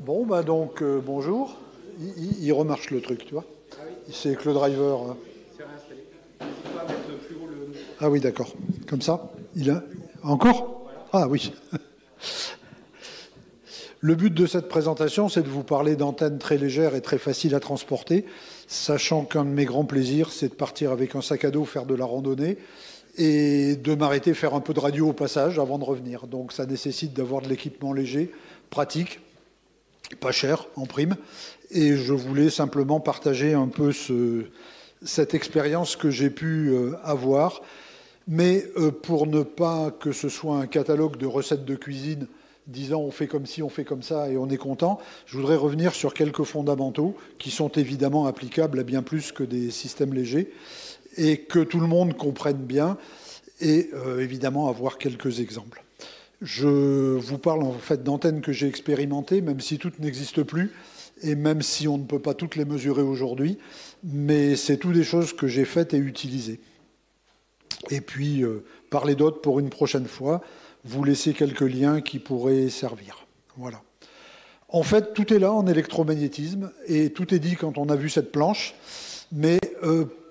Bon, bah donc, bonjour. Il remarche le truc, tu vois. Ah oui, C'est que le driver. c'est réinstallé. N'hésite pas à mettre plus haut le. Ah oui, d'accord. Comme ça. Il a. Encore? Voilà. Ah oui. Le but de cette présentation, c'est de vous parler d'antennes très légères et très faciles à transporter, sachant qu'un de mes grands plaisirs, c'est de partir avec un sac à dos faire de la randonnée et de m'arrêter faire un peu de radio au passage avant de revenir. Donc ça nécessite d'avoir de l'équipement léger, pratique, pas cher en prime. Et je voulais simplement partager un peu cette expérience que j'ai pu avoir. Mais pour ne pas que ce soit un catalogue de recettes de cuisine disant on fait comme ci, on fait comme ça et on est content, je voudrais revenir sur quelques fondamentaux qui sont évidemment applicables à bien plus que des systèmes légers et que tout le monde comprenne bien et évidemment avoir quelques exemples. Je vous parle en fait d'antennes que j'ai expérimentées, même si toutes n'existent plus et même si on ne peut pas toutes les mesurer aujourd'hui, mais c'est toutes des choses que j'ai faites et utilisées. Et puis, parler d'autres pour une prochaine fois, vous laisser quelques liens qui pourraient servir. Voilà. En fait, tout est là en électromagnétisme, et tout est dit quand on a vu cette planche, mais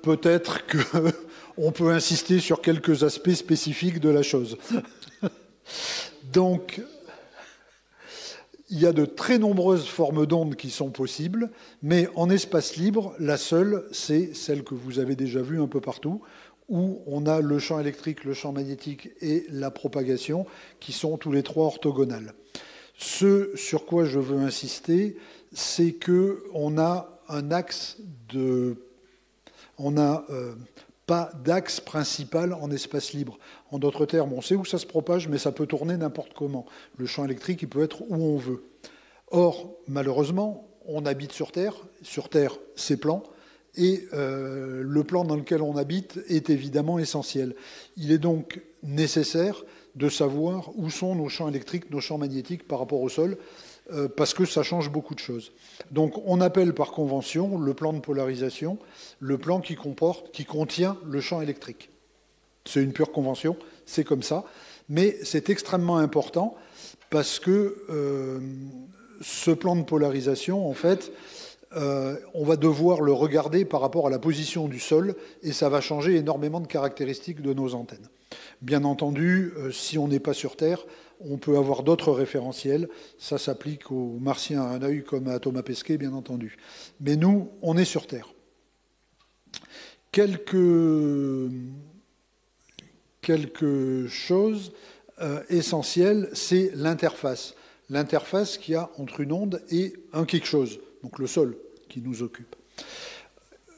peut-être qu'on peut insister sur quelques aspects spécifiques de la chose. Donc, il y a de très nombreuses formes d'ondes qui sont possibles, mais en espace libre, la seule, c'est celle que vous avez déjà vue un peu partout, où on a le champ électrique, le champ magnétique et la propagation, qui sont tous les trois orthogonales. Ce sur quoi je veux insister, c'est qu'on a un axe de... On n'a pas d'axe principal en espace libre. En d'autres termes, on sait où ça se propage, mais ça peut tourner n'importe comment. Le champ électrique, il peut être où on veut. Or, malheureusement, on habite sur Terre. Sur Terre, c'est plan. Et le plan dans lequel on habite est évidemment essentiel. Il est donc nécessaire de savoir où sont nos champs électriques, nos champs magnétiques par rapport au sol, parce que ça change beaucoup de choses. Donc on appelle par convention le plan de polarisation le plan qui contient le champ électrique. C'est une pure convention, c'est comme ça. Mais c'est extrêmement important parce que ce plan de polarisation, en fait, on va devoir le regarder par rapport à la position du sol et ça va changer énormément de caractéristiques de nos antennes. Bien entendu, si on n'est pas sur Terre, on peut avoir d'autres référentiels. Ça s'applique aux Martiens à un œil comme à Thomas Pesquet, bien entendu. Mais nous, on est sur Terre. Quelque chose essentiel, c'est l'interface. L'interface qu'il y a entre une onde et un quelque chose, donc le sol qui nous occupe.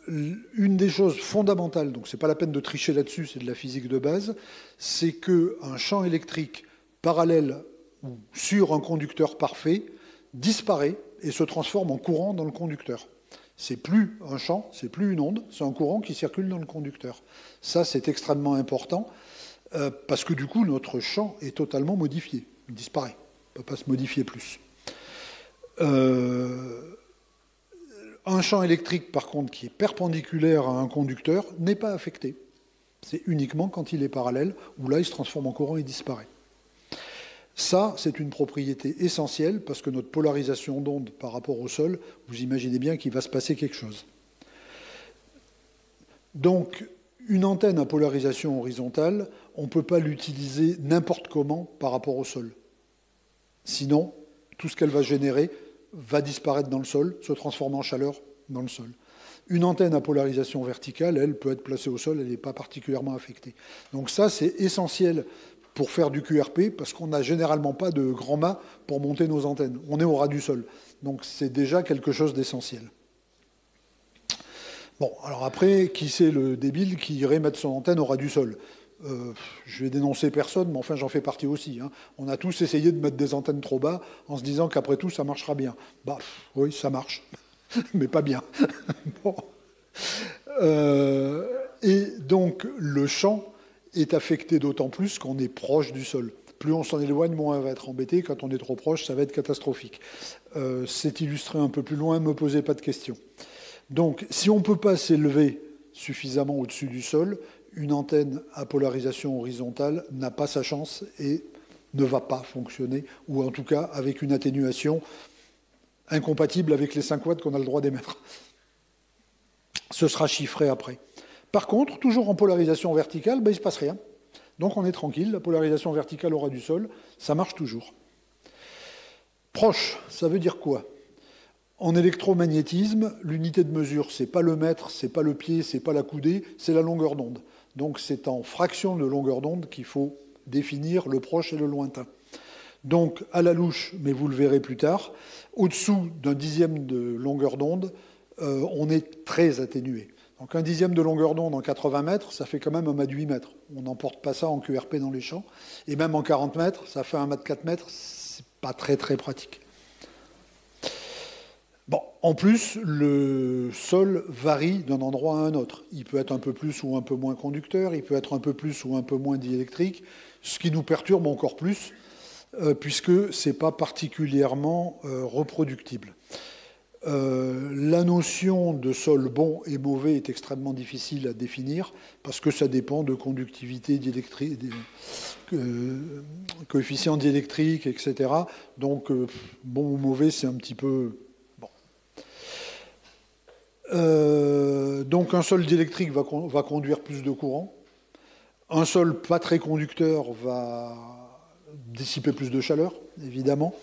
Une des choses fondamentales, donc ce n'est pas la peine de tricher là-dessus, c'est de la physique de base, c'est qu'un champ électrique parallèle ou sur un conducteur parfait disparaît et se transforme en courant dans le conducteur. C'est plus un champ, c'est plus une onde, c'est un courant qui circule dans le conducteur. Ça, c'est extrêmement important parce que du coup, notre champ est totalement modifié. Il disparaît, il ne peut pas se modifier plus. Un champ électrique, par contre, qui est perpendiculaire à un conducteur, n'est pas affecté. C'est uniquement quand il est parallèle, où là, il se transforme en courant et disparaît. Ça, c'est une propriété essentielle, parce que notre polarisation d'onde par rapport au sol, vous imaginez bien qu'il va se passer quelque chose. Donc, une antenne à polarisation horizontale, on ne peut pas l'utiliser n'importe comment par rapport au sol. Sinon, tout ce qu'elle va générer va disparaître dans le sol, se transformer en chaleur dans le sol. Une antenne à polarisation verticale, elle peut être placée au sol, elle n'est pas particulièrement affectée. Donc ça, c'est essentiel pour faire du QRP, parce qu'on n'a généralement pas de grand mât pour monter nos antennes. On est au ras du sol. Donc c'est déjà quelque chose d'essentiel. Bon, alors après, qui c'est le débile qui irait mettre son antenne au ras du sol ? Je vais dénoncer personne, mais enfin j'en fais partie aussi. Hein. On a tous essayé de mettre des antennes trop bas en se disant qu'après tout ça marchera bien. Bah oui, ça marche, mais pas bien. Bon. Et donc le champ est affecté d'autant plus qu'on est proche du sol. Plus on s'en éloigne, moins on va être embêté. Quand on est trop proche, ça va être catastrophique. C'est illustré un peu plus loin, ne me posez pas de questions. Donc si on ne peut pas s'élever suffisamment au-dessus du sol, une antenne à polarisation horizontale n'a pas sa chance et ne va pas fonctionner, ou en tout cas avec une atténuation incompatible avec les 5 watts qu'on a le droit d'émettre. Ce sera chiffré après. Par contre, toujours en polarisation verticale, il ne se passe rien. Donc on est tranquille, la polarisation verticale au ras du sol, ça marche toujours. Proche, ça veut dire quoi? En électromagnétisme, l'unité de mesure, ce n'est pas le mètre, ce n'est pas le pied, ce n'est pas la coudée, c'est la longueur d'onde. Donc c'est en fraction de longueur d'onde qu'il faut définir le proche et le lointain. Donc à la louche, mais vous le verrez plus tard, au-dessous d'un dixième de longueur d'onde, on est très atténué. Donc un dixième de longueur d'onde en 80 mètres, ça fait quand même 1 mètre 8 mètres. On n'emporte pas ça en QRP dans les champs. Et même en 40 mètres, ça fait 1 mètre 4 mètres, c'est pas très très pratique. Bon, en plus, le sol varie d'un endroit à un autre. Il peut être un peu plus ou un peu moins conducteur, il peut être un peu plus ou un peu moins diélectrique, ce qui nous perturbe encore plus, puisque ce n'est pas particulièrement reproductible. La notion de sol bon et mauvais est extrêmement difficile à définir, parce que ça dépend de conductivité, coefficient diélectrique, etc. Donc, bon ou mauvais, c'est un petit peu... Donc un sol diélectrique va conduire plus de courant. Un sol pas très conducteur va dissiper plus de chaleur, évidemment.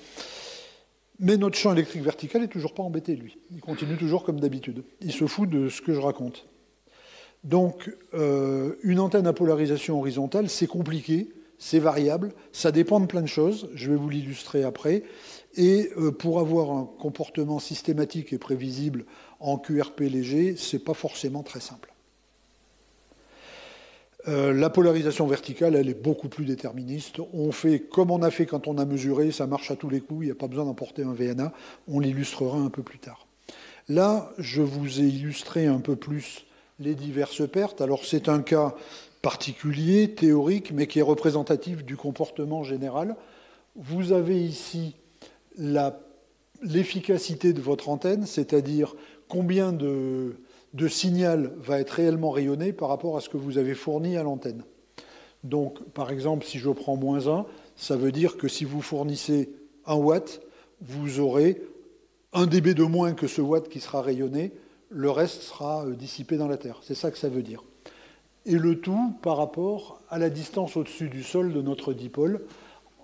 Mais notre champ électrique vertical n'est toujours pas embêté, lui. Il continue toujours comme d'habitude. Il se fout de ce que je raconte. Donc une antenne à polarisation horizontale, c'est compliqué, c'est variable, ça dépend de plein de choses. Je vais vous l'illustrer après. Et pour avoir un comportement systématique et prévisible en QRP léger, ce n'est pas forcément très simple. La polarisation verticale, elle est beaucoup plus déterministe. On fait comme on a fait quand on a mesuré, ça marche à tous les coups, il n'y a pas besoin d'emporter un VNA. On l'illustrera un peu plus tard. Là, je vous ai illustré un peu plus les diverses pertes. Alors c'est un cas particulier, théorique, mais qui est représentatif du comportement général. Vous avez ici l'efficacité de votre antenne, c'est-à-dire combien de signal va être réellement rayonné par rapport à ce que vous avez fourni à l'antenne. Donc, par exemple, si je prends -1, ça veut dire que si vous fournissez 1 watt, vous aurez 1 dB de moins que ce watt qui sera rayonné, le reste sera dissipé dans la Terre. C'est ça que ça veut dire. Et le tout par rapport à la distance au-dessus du sol de notre dipôle,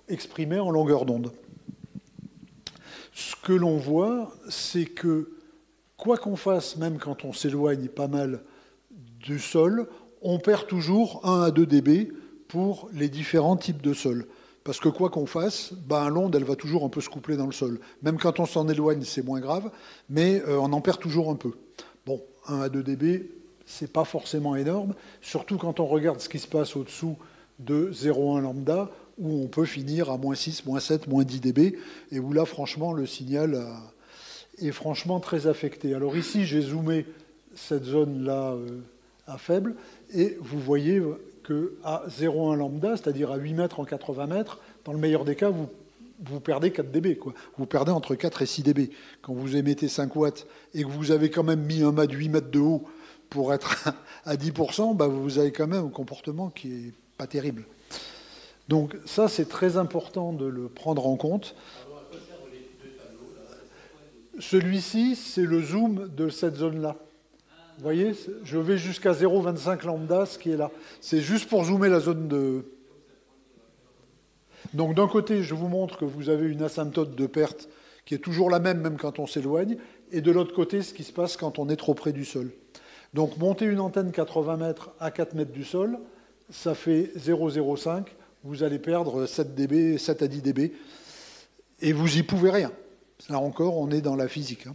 exprimée en longueur d'onde. Ce que l'on voit, c'est que quoi qu'on fasse, même quand on s'éloigne pas mal du sol, on perd toujours 1 à 2 dB pour les différents types de sol. Parce que quoi qu'on fasse, l'onde, elle va toujours un peu se coupler dans le sol. Même quand on s'en éloigne, c'est moins grave, mais on en perd toujours un peu. Bon, 1 à 2 dB, c'est pas forcément énorme, surtout quand on regarde ce qui se passe au-dessous de 0,1 lambda, où on peut finir à -6, -7, -10 dB, et où là, franchement, le signal est franchement très affecté. Alors ici, j'ai zoomé cette zone-là à faible, et vous voyez qu'à 0,1 lambda, c'est-à-dire à 8 mètres en 80 mètres, dans le meilleur des cas, vous perdez 4 dB. Quoi. Vous perdez entre 4 et 6 dB. Quand vous émettez 5 watts et que vous avez quand même mis un mât de 8 mètres de haut pour être à 10%, vous avez quand même un comportement qui n'est pas terrible. Donc ça, c'est très important de le prendre en compte. Celui-ci, c'est le zoom de cette zone-là. Vous voyez, je vais jusqu'à 0,25 lambda, ce qui est là. C'est juste pour zoomer la zone de... Donc d'un côté, je vous montre que vous avez une asymptote de perte qui est toujours la même quand on s'éloigne, et de l'autre côté, ce qui se passe quand on est trop près du sol. Donc monter une antenne 80 mètres à 4 mètres du sol, ça fait 0,05. Vous allez perdre 7 dB, 7 à 10 dB, et vous n'y pouvez rien. Là encore, on est dans la physique.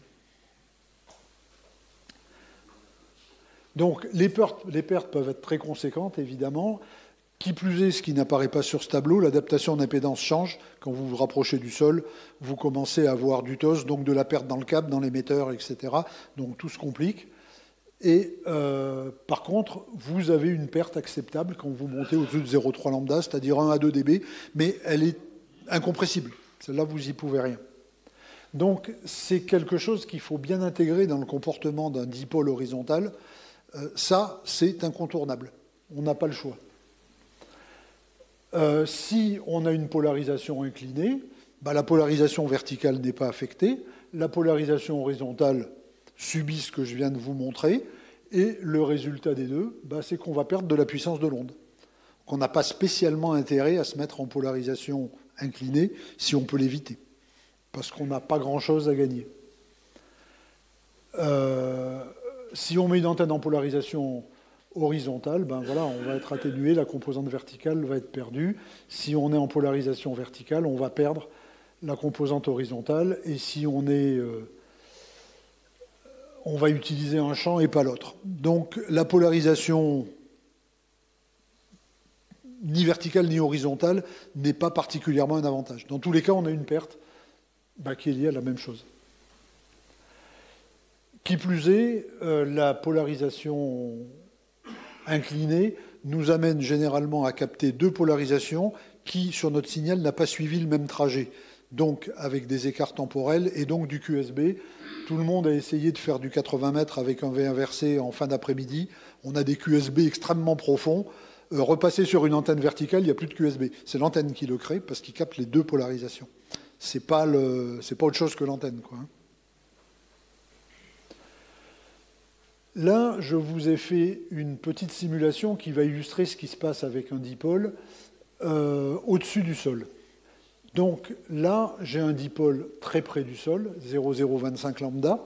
Donc les pertes peuvent être très conséquentes, évidemment. Qui plus est, ce qui n'apparaît pas sur ce tableau, l'adaptation d'impédance change. Quand vous vous rapprochez du sol, vous commencez à avoir du TOS, donc de la perte dans le câble, dans l'émetteur, etc. Donc tout se complique. Et par contre, vous avez une perte acceptable quand vous montez au-dessus de 0,3 lambda, c'est-à-dire 1 à 2 dB, mais elle est incompressible. Celle-là, vous n'y pouvez rien. Donc c'est quelque chose qu'il faut bien intégrer dans le comportement d'un dipôle horizontal. Ça, c'est incontournable. On n'a pas le choix. Si on a une polarisation inclinée, bah, la polarisation verticale n'est pas affectée, la polarisation horizontale subit ce que je viens de vous montrer, et le résultat des deux, bah, c'est qu'on va perdre de la puissance de l'onde. Qu'on n'a pas spécialement intérêt à se mettre en polarisation inclinée si on peut l'éviter, parce qu'on n'a pas grand-chose à gagner. Si on met une antenne en polarisation horizontale, ben voilà, on va être atténué, la composante verticale va être perdue. Si on est en polarisation verticale, on va perdre la composante horizontale, et si on est... on va utiliser un champ et pas l'autre. Donc la polarisation ni verticale ni horizontale n'est pas particulièrement un avantage. Dans tous les cas, on a une perte qui est liée à la même chose. Qui plus est, la polarisation inclinée nous amène généralement à capter deux polarisations qui, sur notre signal, n'a pas suivi le même trajet, donc avec des écarts temporels et donc du QSB. Tout le monde a essayé de faire du 80 mètres avec un V inversé en fin d'après-midi. On a des QSB extrêmement profonds. Repasser sur une antenne verticale, il n'y a plus de QSB. C'est l'antenne qui le crée parce qu'il capte les deux polarisations. C'est pas autre chose que l'antenne, quoi. Là, je vous ai fait une petite simulation qui va illustrer ce qui se passe avec un dipôle au-dessus du sol. Donc là, j'ai un dipôle très près du sol, 0,025 lambda.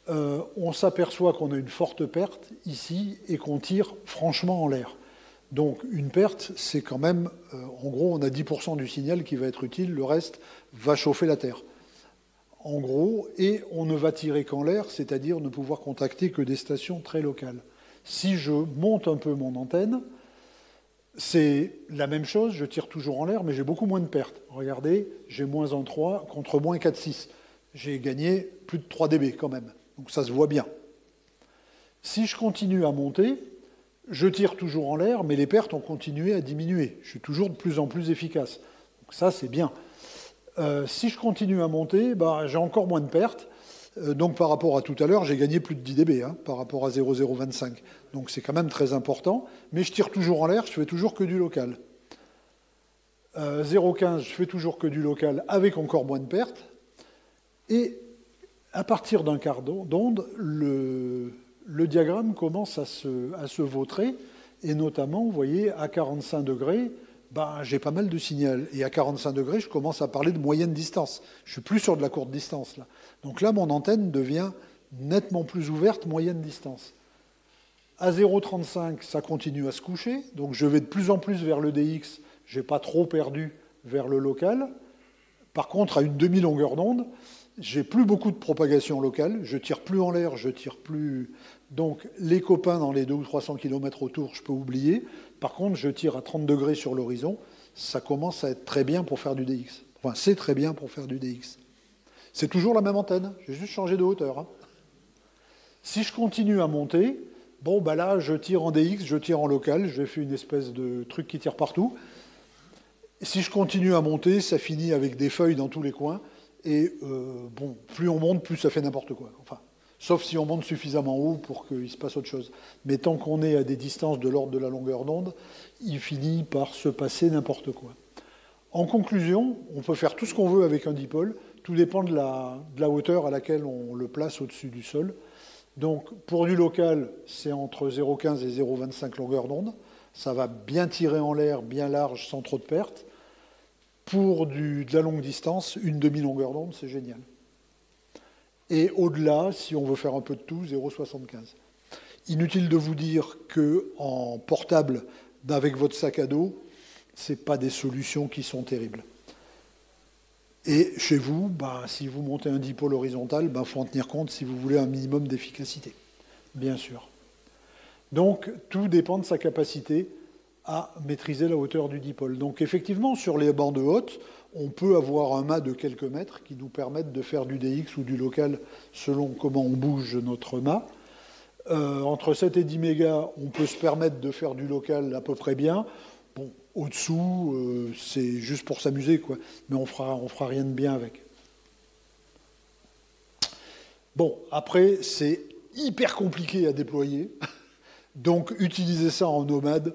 On s'aperçoit qu'on a une forte perte ici et qu'on tire franchement en l'air. Donc une perte, c'est quand même, en gros, on a 10% du signal qui va être utile, le reste va chauffer la Terre. En gros, et on ne va tirer qu'en l'air, c'est-à-dire ne pouvoir contacter que des stations très locales. Si je monte un peu mon antenne, c'est la même chose, je tire toujours en l'air, mais j'ai beaucoup moins de pertes. Regardez, j'ai moins 1,3 contre moins 4,6. J'ai gagné plus de 3 dB quand même, donc ça se voit bien. Si je continue à monter, je tire toujours en l'air, mais les pertes ont continué à diminuer. Je suis toujours de plus en plus efficace. Donc ça, c'est bien. Si je continue à monter, j'ai encore moins de pertes. Donc par rapport à tout à l'heure, j'ai gagné plus de 10 dB par rapport à 0,025. Donc c'est quand même très important. Mais je tire toujours en l'air, je fais toujours que du local. 0,15, je fais toujours que du local avec encore moins de pertes. Et à partir d'un quart d'onde, le diagramme commence à se vautrer. Et notamment, vous voyez, à 45 degrés, j'ai pas mal de signal. Et à 45 degrés, je commence à parler de moyenne distance. Je suis plus sur de la courte distance, là. Donc là, mon antenne devient nettement plus ouverte, moyenne distance. À 0,35, ça continue à se coucher. Donc je vais de plus en plus vers le DX. Je n'ai pas trop perdu vers le local. Par contre, à une demi-longueur d'onde, j'ai plus beaucoup de propagation locale. Je tire plus en l'air, je tire plus... Donc les copains dans les 200 ou 300 km autour, je peux oublier. Par contre, je tire à 30 degrés sur l'horizon. Ça commence à être très bien pour faire du DX. Enfin, c'est très bien pour faire du DX. C'est toujours la même antenne. J'ai juste changé de hauteur. Si je continue à monter, là, je tire en DX, je tire en local. J'ai fait une espèce de truc qui tire partout. Si je continue à monter, ça finit avec des feuilles dans tous les coins. Et plus on monte, plus ça fait n'importe quoi. Enfin, sauf si on monte suffisamment haut pour qu'il se passe autre chose. Mais tant qu'on est à des distances de l'ordre de la longueur d'onde, il finit par se passer n'importe quoi. En conclusion, on peut faire tout ce qu'on veut avec un dipôle. Tout dépend de la hauteur à laquelle on le place au-dessus du sol. Donc, pour du local, c'est entre 0,15 et 0,25 longueur d'onde. Ça va bien tirer en l'air, bien large, sans trop de pertes. Pour de la longue distance, une demi-longueur d'onde, c'est génial. Et au-delà, si on veut faire un peu de tout, 0,75. Inutile de vous dire qu'en portable, avec votre sac à dos, ce n'est pas des solutions qui sont terribles. Et chez vous, si vous montez un dipôle horizontal, faut en tenir compte si vous voulez un minimum d'efficacité, bien sûr. Donc, tout dépend de sa capacité à maîtriser la hauteur du dipôle. Donc, effectivement, sur les bandes hautes, on peut avoir un mât de quelques mètres qui nous permettent de faire du DX ou du local selon comment on bouge notre mât. Entre 7 et 10 mégas, on peut se permettre de faire du local à peu près bien. Bon, au-dessous, c'est juste pour s'amuser, quoi. Mais on fera rien de bien avec. Bon, après, c'est hyper compliqué à déployer. Donc, utiliser ça en nomade,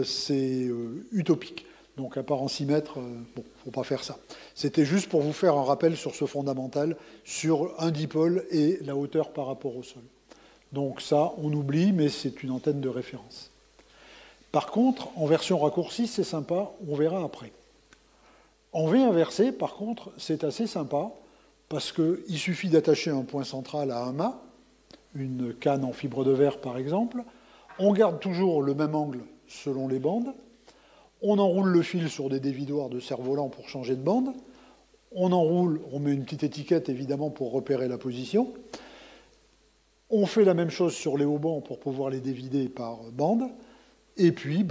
c'est utopique. Donc à part en 6 mètres, bon, faut pas faire ça. C'était juste pour vous faire un rappel sur ce fondamental, sur un dipôle et la hauteur par rapport au sol. Donc ça, on oublie, mais c'est une antenne de référence. Par contre, en version raccourcie, c'est sympa, on verra après. En V inversé, par contre, c'est assez sympa, parce qu'il suffit d'attacher un point central à un mât, une canne en fibre de verre par exemple, on garde toujours le même angle selon les bandes, on enroule le fil sur des dévidoirs de cerf-volant pour changer de bande, on enroule, on met une petite étiquette évidemment pour repérer la position, on fait la même chose sur les haubans pour pouvoir les dévider par bande, et puis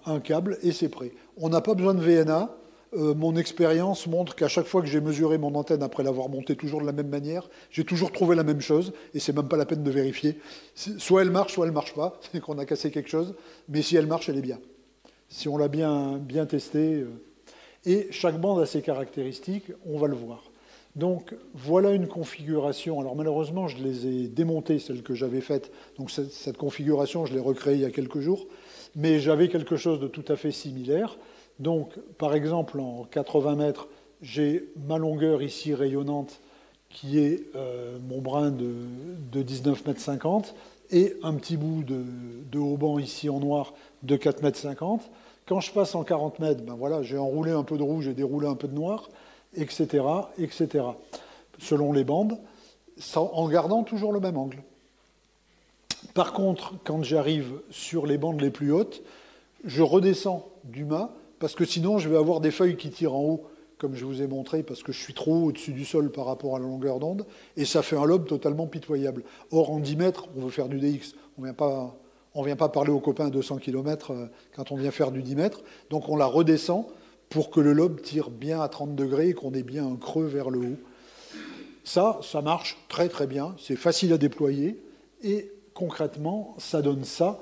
un câble et c'est prêt. On n'a pas besoin de VNA. Mon expérience montre qu'à chaque fois que j'ai mesuré mon antenne après l'avoir montée toujours de la même manière, j'ai toujours trouvé la même chose, et c'est même pas la peine de vérifier. Soit elle marche, soit elle marche pas, c'est qu'on a cassé quelque chose, mais si elle marche, elle est bien. Si on l'a bien testée, et chaque bande a ses caractéristiques, on va le voir. Donc voilà une configuration. Alors malheureusement, je les ai démontées, celles que j'avais faites. Donc cette configuration, je l'ai recréée il y a quelques jours, mais j'avais quelque chose de tout à fait similaire. Donc, par exemple, en 80 mètres, j'ai ma longueur ici rayonnante qui est mon brin de 19 mètres 50 et un petit bout de hauban ici en noir de 4 mètres 50. Quand je passe en 40 mètres, ben voilà, j'ai enroulé un peu de rouge et déroulé un peu de noir, etc., etc., selon les bandes, en gardant toujours le même angle. Par contre, quand j'arrive sur les bandes les plus hautes, je redescends du mât, parce que sinon je vais avoir des feuilles qui tirent en haut, comme je vous ai montré, parce que je suis trop au-dessus du sol par rapport à la longueur d'onde, et ça fait un lobe totalement pitoyable. Or, en 10 mètres, on veut faire du DX. On ne vient pas parler aux copains à 200 km quand on vient faire du 10 mètres, donc on la redescend pour que le lobe tire bien à 30 degrés et qu'on ait bien un creux vers le haut. Ça marche très très bien, c'est facile à déployer, et concrètement, ça donne ça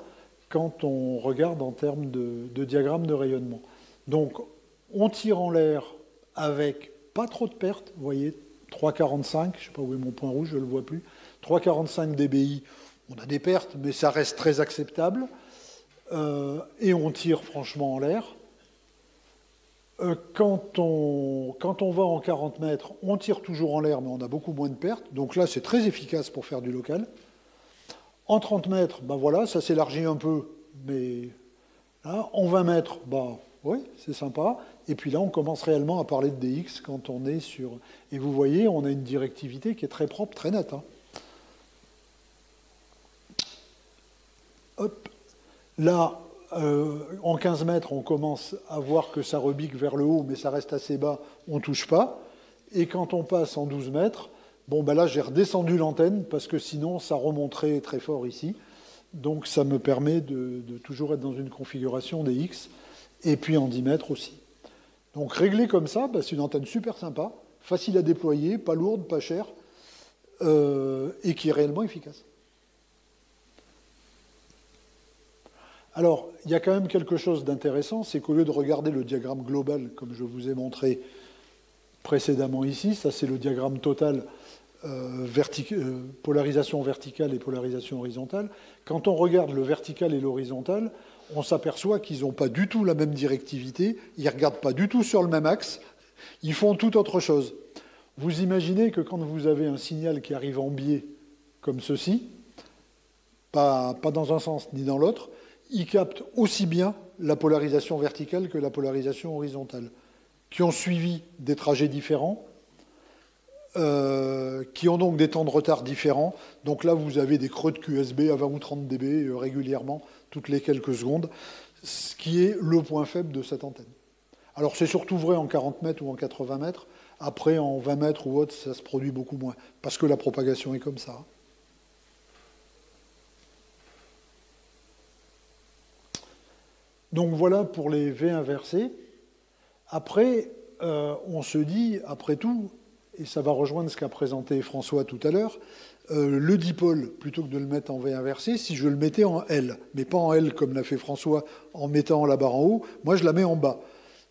quand on regarde en termes de diagramme de rayonnement. Donc, on tire en l'air avec pas trop de pertes, vous voyez, 3,45, je ne sais pas où est mon point rouge, je ne le vois plus, 3,45 dBi, on a des pertes, mais ça reste très acceptable, et on tire franchement en l'air. Quand on va en 40 mètres, on tire toujours en l'air, mais on a beaucoup moins de pertes, donc là, c'est très efficace pour faire du local. En 30 mètres, ben voilà, ça s'élargit un peu, mais là, en 20 mètres, ben, oui, c'est sympa. Et puis là, on commence réellement à parler de DX quand on est sur... Et vous voyez, on a une directivité qui est très propre, très nette. Hein. Hop. Là, en 15 mètres, on commence à voir que ça rebique vers le haut, mais ça reste assez bas, on ne touche pas. Et quand on passe en 12 mètres, bon, ben là, j'ai redescendu l'antenne, parce que sinon, ça remonterait très fort ici. Donc, ça me permet de toujours être dans une configuration DX. Et puis en 10 mètres aussi. Donc réglé comme ça, bah, c'est une antenne super sympa, facile à déployer, pas lourde, pas chère, et qui est réellement efficace. Alors, il y a quand même quelque chose d'intéressant, c'est qu'au lieu de regarder le diagramme global, comme je vous ai montré précédemment ici, ça c'est le diagramme total, polarisation verticale et polarisation horizontale, quand on regarde le vertical et l'horizontal, on s'aperçoit qu'ils n'ont pas du tout la même directivité, ils ne regardent pas du tout sur le même axe, ils font tout autre chose. Vous imaginez que quand vous avez un signal qui arrive en biais, comme ceci, pas dans un sens ni dans l'autre, il capte aussi bien la polarisation verticale que la polarisation horizontale, qui ont suivi des trajets différents, qui ont donc des temps de retard différents. Donc là, vous avez des creux de QSB à 20 ou 30 dB régulièrement, toutes les quelques secondes, ce qui est le point faible de cette antenne. Alors c'est surtout vrai en 40 mètres ou en 80 mètres. Après, en 20 mètres ou autre, ça se produit beaucoup moins, parce que la propagation est comme ça. Donc voilà pour les V inversés. Après, on se dit, après tout, et ça va rejoindre ce qu'a présenté François tout à l'heure, le dipôle, plutôt que de le mettre en V inversé, si je le mettais en L, mais pas en L comme l'a fait François en mettant la barre en haut, moi je la mets en bas.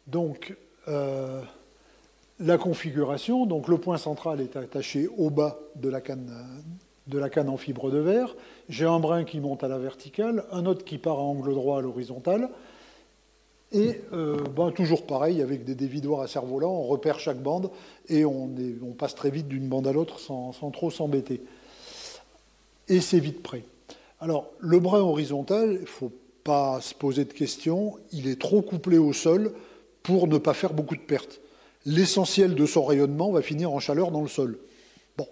Donc la configuration, donc le point central est attaché au bas de la canne en fibre de verre. J'ai un brin qui monte à la verticale, un autre qui part à angle droit à l'horizontale. Et toujours pareil, avec des dévidoirs à cerf-volant, on repère chaque bande et on passe très vite d'une bande à l'autre sans trop s'embêter. Et c'est vite prêt. Alors, le brin horizontal, il ne faut pas se poser de questions, il est trop couplé au sol pour ne pas faire beaucoup de pertes. L'essentiel de son rayonnement va finir en chaleur dans le sol. Bon,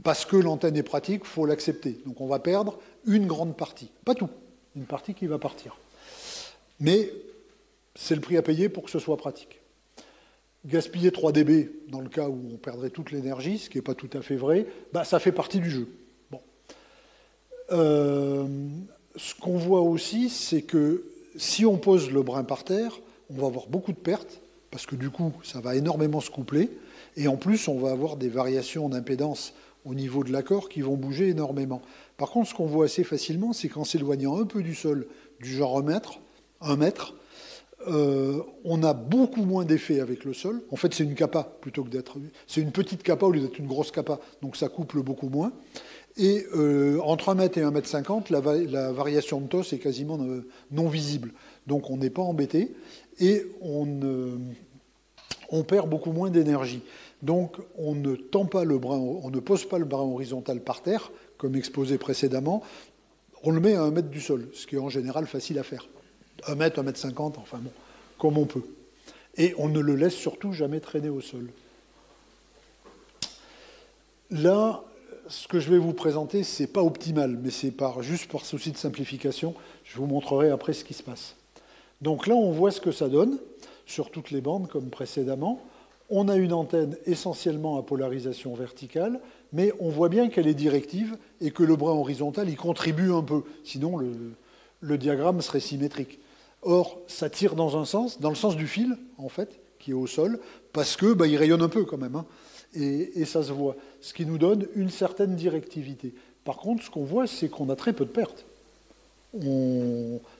parce que l'antenne est pratique, il faut l'accepter. Donc on va perdre une grande partie. Pas tout, une partie qui va partir. Mais c'est le prix à payer pour que ce soit pratique. Gaspiller 3 dB dans le cas où on perdrait toute l'énergie, ce qui n'est pas tout à fait vrai, ça fait partie du jeu. Bon. Ce qu'on voit aussi, c'est que si on pose le brin par terre, on va avoir beaucoup de pertes, parce que du coup, ça va énormément se coupler, et en plus, on va avoir des variations d'impédance au niveau de l'accord qui vont bouger énormément. Par contre, ce qu'on voit assez facilement, c'est qu'en s'éloignant un peu du sol, du genre 1 mètre, on a beaucoup moins d'effet avec le sol. En fait, c'est une capa plutôt que d'être... C'est une petite capa au lieu d'être une grosse capa, donc ça couple beaucoup moins. Et entre 1 mètre et 1 mètre 50, la variation de TOS est quasiment non visible. Donc on n'est pas embêté et on perd beaucoup moins d'énergie. Donc on ne tend pas le brin, on ne pose pas le brin horizontal par terre, comme exposé précédemment. On le met à 1 mètre du sol, ce qui est en général facile à faire. 1 mètre, 1 mètre 50, enfin bon, comme on peut. Et on ne le laisse surtout jamais traîner au sol. Là, ce que je vais vous présenter, ce n'est pas optimal, mais c'est juste par souci de simplification. Je vous montrerai après ce qui se passe. Donc là, on voit ce que ça donne sur toutes les bandes, comme précédemment. On a une antenne essentiellement à polarisation verticale, mais on voit bien qu'elle est directive et que le brin horizontal y contribue un peu. Sinon, le diagramme serait symétrique. Or, ça tire dans un sens, dans le sens du fil, en fait, qui est au sol, parce que il rayonne un peu quand même, hein, et ça se voit. Ce qui nous donne une certaine directivité. Par contre, ce qu'on voit, c'est qu'on a très peu de pertes.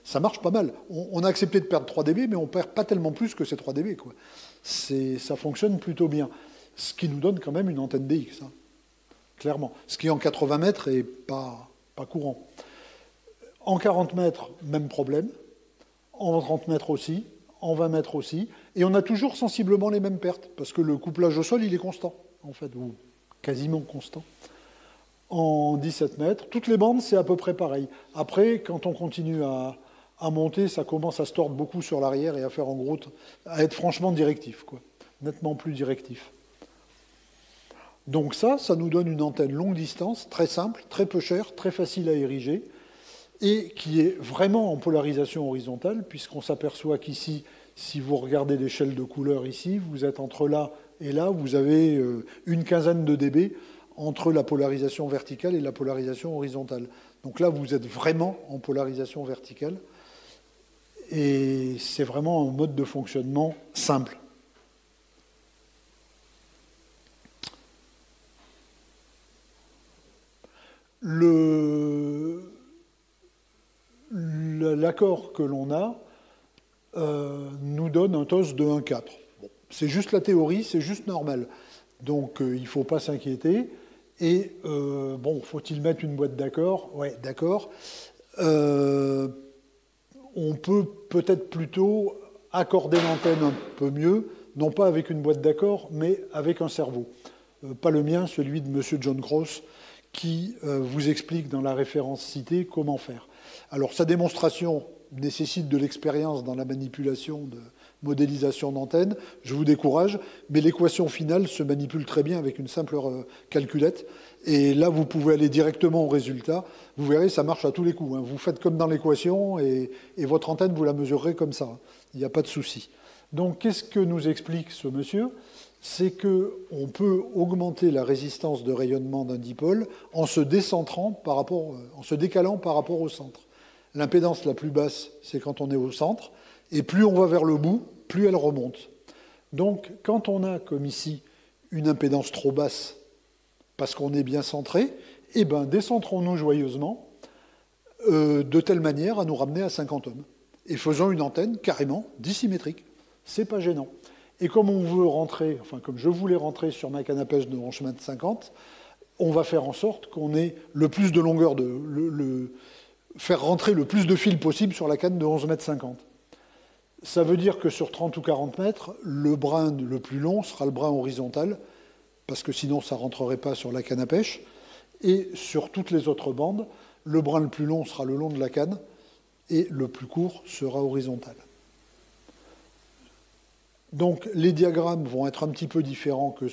Ça marche pas mal. On a accepté de perdre 3 dB, mais on ne perd pas tellement plus que ces 3 dB, quoi. Ça fonctionne plutôt bien. Ce qui nous donne quand même une antenne DX, hein, clairement. Ce qui, en 80 mètres, n'est pas courant. En 40 mètres, même problème. En 30 mètres aussi, en 20 mètres aussi, et on a toujours sensiblement les mêmes pertes, parce que le couplage au sol, il est constant, en fait, ou quasiment constant. En 17 mètres, toutes les bandes, c'est à peu près pareil. Après, quand on continue à monter, ça commence à se tordre beaucoup sur l'arrière et à faire en gros, à être franchement directif, quoi, nettement plus directif. Donc ça nous donne une antenne longue distance, très simple, très peu chère, très facile à ériger, et qui est vraiment en polarisation horizontale, puisqu'on s'aperçoit qu'ici, si vous regardez l'échelle de couleurs ici, vous êtes entre là et là, vous avez une quinzaine de dB entre la polarisation verticale et la polarisation horizontale. Donc là, vous êtes vraiment en polarisation verticale, et c'est vraiment un mode de fonctionnement simple. L'accord que l'on a nous donne un TOS de 1,4. Bon, c'est juste la théorie, c'est juste normal. Donc il ne faut pas s'inquiéter. Et faut-il mettre une boîte d'accord? Oui, d'accord. On peut peut-être plutôt accorder l'antenne un peu mieux, non pas avec une boîte d'accord, mais avec un cerveau. Pas le mien, celui de M. John Cross, qui vous explique dans la référence citée comment faire. Alors, sa démonstration nécessite de l'expérience dans la manipulation de modélisation d'antenne. Je vous décourage, mais l'équation finale se manipule très bien avec une simple calculette. Et là, vous pouvez aller directement au résultat. Vous verrez, ça marche à tous les coups, hein. Vous faites comme dans l'équation et votre antenne, vous la mesurerez comme ça. Il n'y a pas de souci. Donc, qu'est-ce que nous explique ce monsieur? C'est qu'on peut augmenter la résistance de rayonnement d'un dipôle en se décalant par rapport au centre. L'impédance la plus basse, c'est quand on est au centre, et plus on va vers le bout, plus elle remonte. Donc, quand on a, comme ici, une impédance trop basse, parce qu'on est bien centré, eh bien, décentrons-nous joyeusement, de telle manière à nous ramener à 50 ohms. Et faisons une antenne carrément dissymétrique. C'est pas gênant. Et comme on veut rentrer, enfin comme je voulais rentrer sur ma canne à pêche de 11 mètres 50, on va faire en sorte qu'on ait le plus de longueur faire rentrer le plus de fils possible sur la canne de 11 mètres 50. Ça veut dire que sur 30 ou 40 mètres, le brin le plus long sera le brin horizontal, parce que sinon ça ne rentrerait pas sur la canne à pêche. Et sur toutes les autres bandes, le brin le plus long sera le long de la canne, et le plus court sera horizontal. Donc les diagrammes vont être un petit peu différents que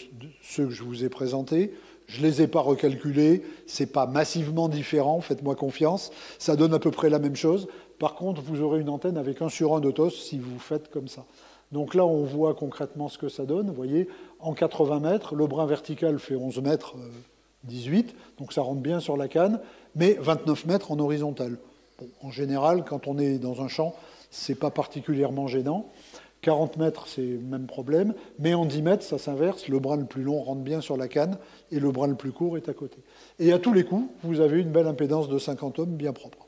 ceux que je vous ai présentés. Je ne les ai pas recalculés, ce n'est pas massivement différent, faites-moi confiance. Ça donne à peu près la même chose. Par contre, vous aurez une antenne avec 1 sur 1 de TOS si vous faites comme ça. Donc là, on voit concrètement ce que ça donne. Vous voyez, en 80 mètres, le brin vertical fait 11 mètres 18, donc ça rentre bien sur la canne, mais 29 mètres en horizontal. Bon, en général, quand on est dans un champ, ce n'est pas particulièrement gênant. 40 mètres, c'est le même problème, mais en 10 mètres, ça s'inverse, le brin le plus long rentre bien sur la canne et le brin le plus court est à côté. Et à tous les coups, vous avez une belle impédance de 50 ohms bien propre.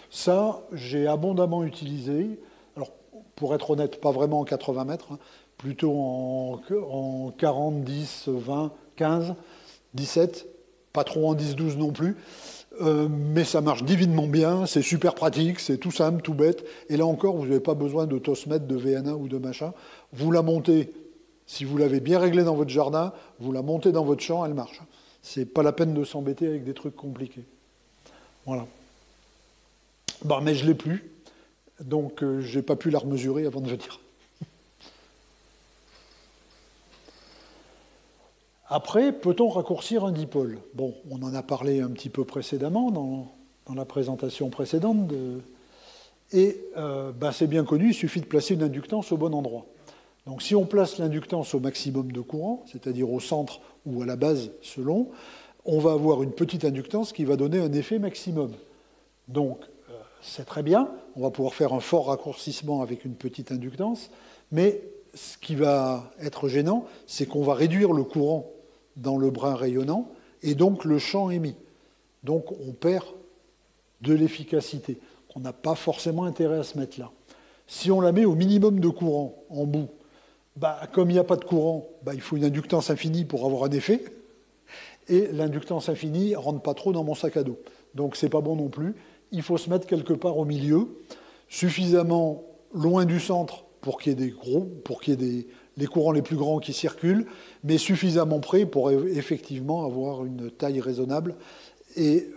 Ça, j'ai abondamment utilisé, alors pour être honnête, pas vraiment en 80 mètres, hein, plutôt en 40, 10, 20, 15, 17, pas trop en 10, 12 non plus. Mais ça marche divinement bien, c'est super pratique, c'est tout simple, tout bête. Et là encore, vous n'avez pas besoin de TOSMET, de VN1 ou de machin. Vous la montez, si vous l'avez bien réglée dans votre jardin, vous la montez dans votre champ, elle marche. C'est pas la peine de s'embêter avec des trucs compliqués. Voilà. Bon, mais je ne l'ai plus, donc je n'ai pas pu la remesurer avant de venir. Après, peut-on raccourcir un dipôle? Bon, on en a parlé un petit peu précédemment, dans la présentation précédente. Et c'est bien connu, il suffit de placer une inductance au bon endroit. Donc si on place l'inductance au maximum de courant, c'est-à-dire au centre ou à la base selon, on va avoir une petite inductance qui va donner un effet maximum. Donc c'est très bien, on va pouvoir faire un fort raccourcissement avec une petite inductance, mais ce qui va être gênant, c'est qu'on va réduire le courant dans le brin rayonnant, et donc le champ émis. Donc on perd de l'efficacité. On n'a pas forcément intérêt à se mettre là. Si on la met au minimum de courant en bout, comme il n'y a pas de courant, il faut une inductance infinie pour avoir un effet, et l'inductance infinie ne rentre pas trop dans mon sac à dos. Donc c'est pas bon non plus. Il faut se mettre quelque part au milieu, suffisamment loin du centre pour qu'il y ait les courants les plus grands qui circulent, mais suffisamment près pour effectivement avoir une taille raisonnable et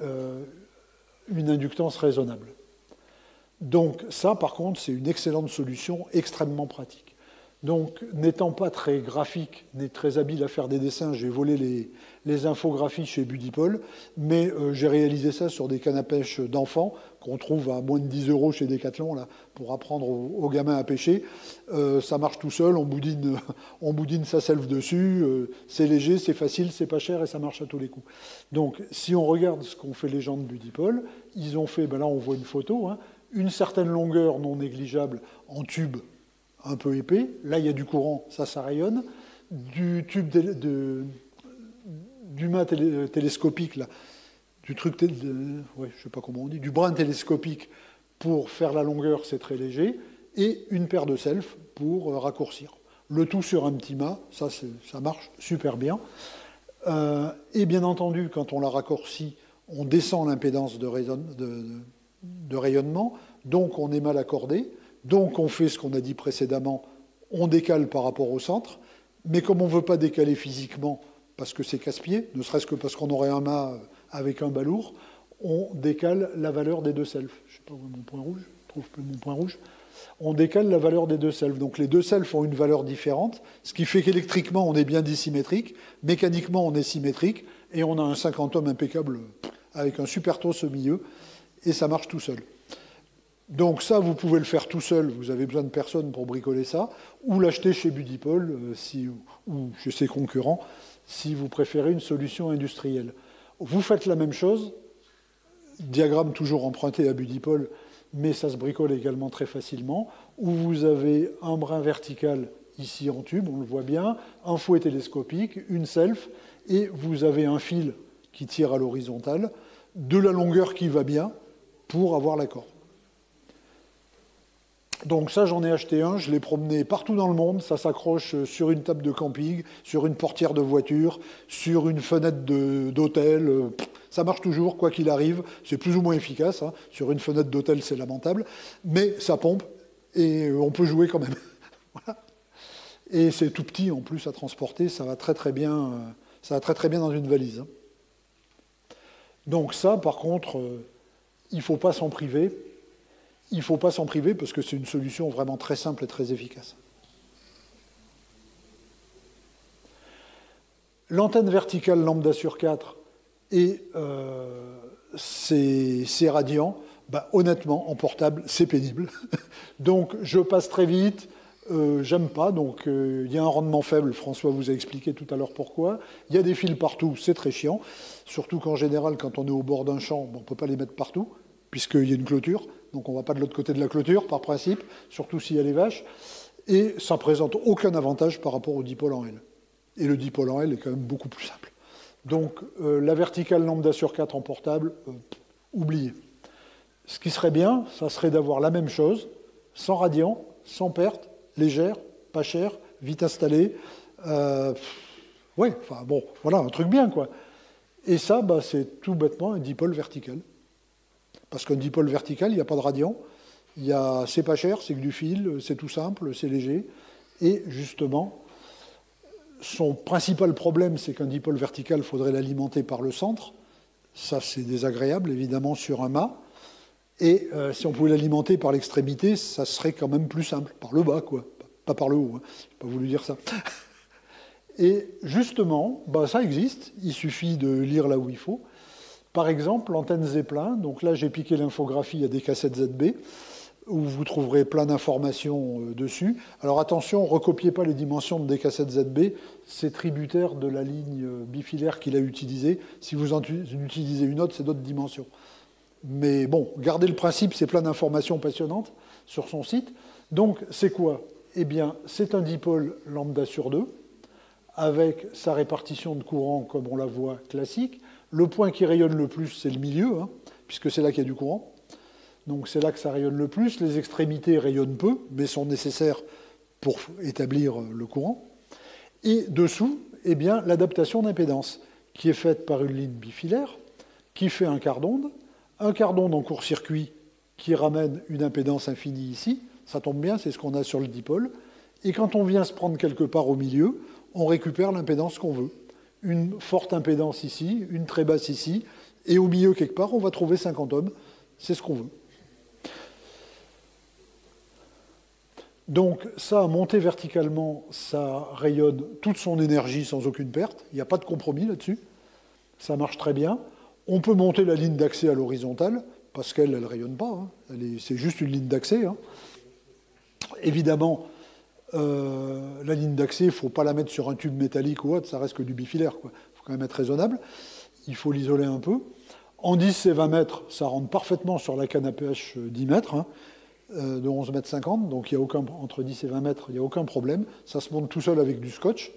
une inductance raisonnable. Donc ça, par contre, c'est une excellente solution, extrêmement pratique. Donc, n'étant pas très graphique, ni très habile à faire des dessins, j'ai volé les infographies chez Budipol, mais j'ai réalisé ça sur des cannes à pêche d'enfants qu'on trouve à moins de 10 € chez Decathlon là, pour apprendre aux gamins à pêcher. Ça marche tout seul, on boudine sa selve dessus, c'est léger, c'est facile, c'est pas cher et ça marche à tous les coups. Donc, si on regarde ce qu'ont fait les gens de Budipol, ils ont fait, là on voit une photo, hein, une certaine longueur non négligeable en tube un peu épais. Là, il y a du courant, ça rayonne. Du tube du mât télescopique, là, du truc, je sais pas comment on dit, du brin télescopique pour faire la longueur, c'est très léger, et une paire de selfs pour raccourcir. Le tout sur un petit mât, ça marche super bien. Et bien entendu, quand on la raccourcit, on descend l'impédance de rayonnement, donc on est mal accordé. Donc on fait ce qu'on a dit précédemment, on décale par rapport au centre, mais comme on ne veut pas décaler physiquement, parce que c'est casse-pied, ne serait-ce que parce qu'on aurait un mât avec un balourd, on décale la valeur des deux selfs. Je ne sais pas où est mon point rouge, je trouve plus mon point rouge. On décale la valeur des deux selfs. Donc les deux selfs ont une valeur différente, ce qui fait qu'électriquement on est bien dissymétrique, mécaniquement on est symétrique, et on a un 50 ohms impeccable avec un super TOS au milieu, et ça marche tout seul. Donc ça, vous pouvez le faire tout seul, vous avez besoin de personne pour bricoler ça, ou l'acheter chez Budipol ou chez ses concurrents, si vous préférez une solution industrielle. Vous faites la même chose, diagramme toujours emprunté à Budipol, mais ça se bricole également très facilement, où vous avez un brin vertical ici en tube, on le voit bien, un fouet télescopique, une self, et vous avez un fil qui tire à l'horizontale, de la longueur qui va bien, pour avoir l'accord. Donc ça, j'en ai acheté un, je l'ai promené partout dans le monde, ça s'accroche sur une table de camping, sur une portière de voiture, sur une fenêtre d'hôtel, ça marche toujours, quoi qu'il arrive, c'est plus ou moins efficace, hein. Sur une fenêtre d'hôtel, c'est lamentable, mais ça pompe, et on peut jouer quand même. Voilà. Et c'est tout petit en plus à transporter, ça va très très bien dans une valise. Hein. Donc ça, par contre, il ne faut pas s'en priver. Il ne faut pas s'en priver parce que c'est une solution vraiment très simple et très efficace. L'antenne verticale lambda sur 4 et ces radians, bah, honnêtement, en portable, c'est pénible. Donc je passe très vite. J'aime pas, donc il y a un rendement faible, François vous a expliqué tout à l'heure pourquoi. Il y a des fils partout, c'est très chiant, surtout qu'en général, quand on est au bord d'un champ, on ne peut pas les mettre partout, puisqu'il y a une clôture, donc on ne va pas de l'autre côté de la clôture, par principe, surtout s'il y a les vaches, et ça ne présente aucun avantage par rapport au dipôle en L. Et le dipôle en L est quand même beaucoup plus simple. Donc la verticale lambda sur 4 en portable, oubliez. Ce qui serait bien, ça serait d'avoir la même chose, sans radiant, sans perte, légère, pas chère, vite installée. Oui, enfin bon, voilà, un truc bien, quoi. Et ça, bah, c'est tout bêtement un dipôle vertical. Parce qu'un dipôle vertical, il n'y a pas de radiant, c'est pas cher, c'est que du fil, c'est tout simple, c'est léger. Et justement, son principal problème, c'est qu'un dipôle vertical, il faudrait l'alimenter par le centre. Ça, c'est désagréable, évidemment, sur un mât. Et si on pouvait l'alimenter par l'extrémité, ça serait quand même plus simple, par le bas, quoi. Pas par le haut, hein. Je n'ai pas voulu dire ça. Et justement, bah, ça existe, il suffit de lire là où il faut. Par exemple, l'antenne Zeppelin, donc là j'ai piqué l'infographie à des cassettes ZB, où vous trouverez plein d'informations dessus. Alors attention, recopiez pas les dimensions de des cassettes ZB, c'est tributaire de la ligne bifilaire qu'il a utilisée. Si vous en utilisez une autre, c'est d'autres dimensions. Mais bon, gardez le principe, c'est plein d'informations passionnantes sur son site. Donc, c'est quoi? Eh bien, c'est un dipôle lambda sur 2, avec sa répartition de courant comme on la voit classique. Le point qui rayonne le plus, c'est le milieu, hein, puisque c'est là qu'il y a du courant. Donc, c'est là que ça rayonne le plus. Les extrémités rayonnent peu, mais sont nécessaires pour établir le courant. Et dessous, eh bien, l'adaptation d'impédance, qui est faite par une ligne bifilaire, qui fait un quart d'onde en court-circuit qui ramène une impédance infinie ici. Ça tombe bien, c'est ce qu'on a sur le dipôle. Et quand on vient se prendre quelque part au milieu, on récupère l'impédance qu'on veut. Une forte impédance ici, une très basse ici, et au milieu quelque part, on va trouver 50 ohms. C'est ce qu'on veut. Donc ça, monter verticalement, ça rayonne toute son énergie sans aucune perte. Il n'y a pas de compromis là-dessus. Ça marche très bien. On peut monter la ligne d'accès à l'horizontale, parce qu'elle ne rayonne pas. Hein. C'est juste une ligne d'accès. Hein. Évidemment, la ligne d'accès, il ne faut pas la mettre sur un tube métallique ou autre, ça reste que du bifilaire. Il faut quand même être raisonnable. Il faut l'isoler un peu. En 10 et 20 mètres, ça rentre parfaitement sur la canne à pêche 10 mètres, hein, de 11 mètres 50. Donc il y a entre 10 et 20 mètres, il n'y a aucun problème. Ça se monte tout seul avec du scotch.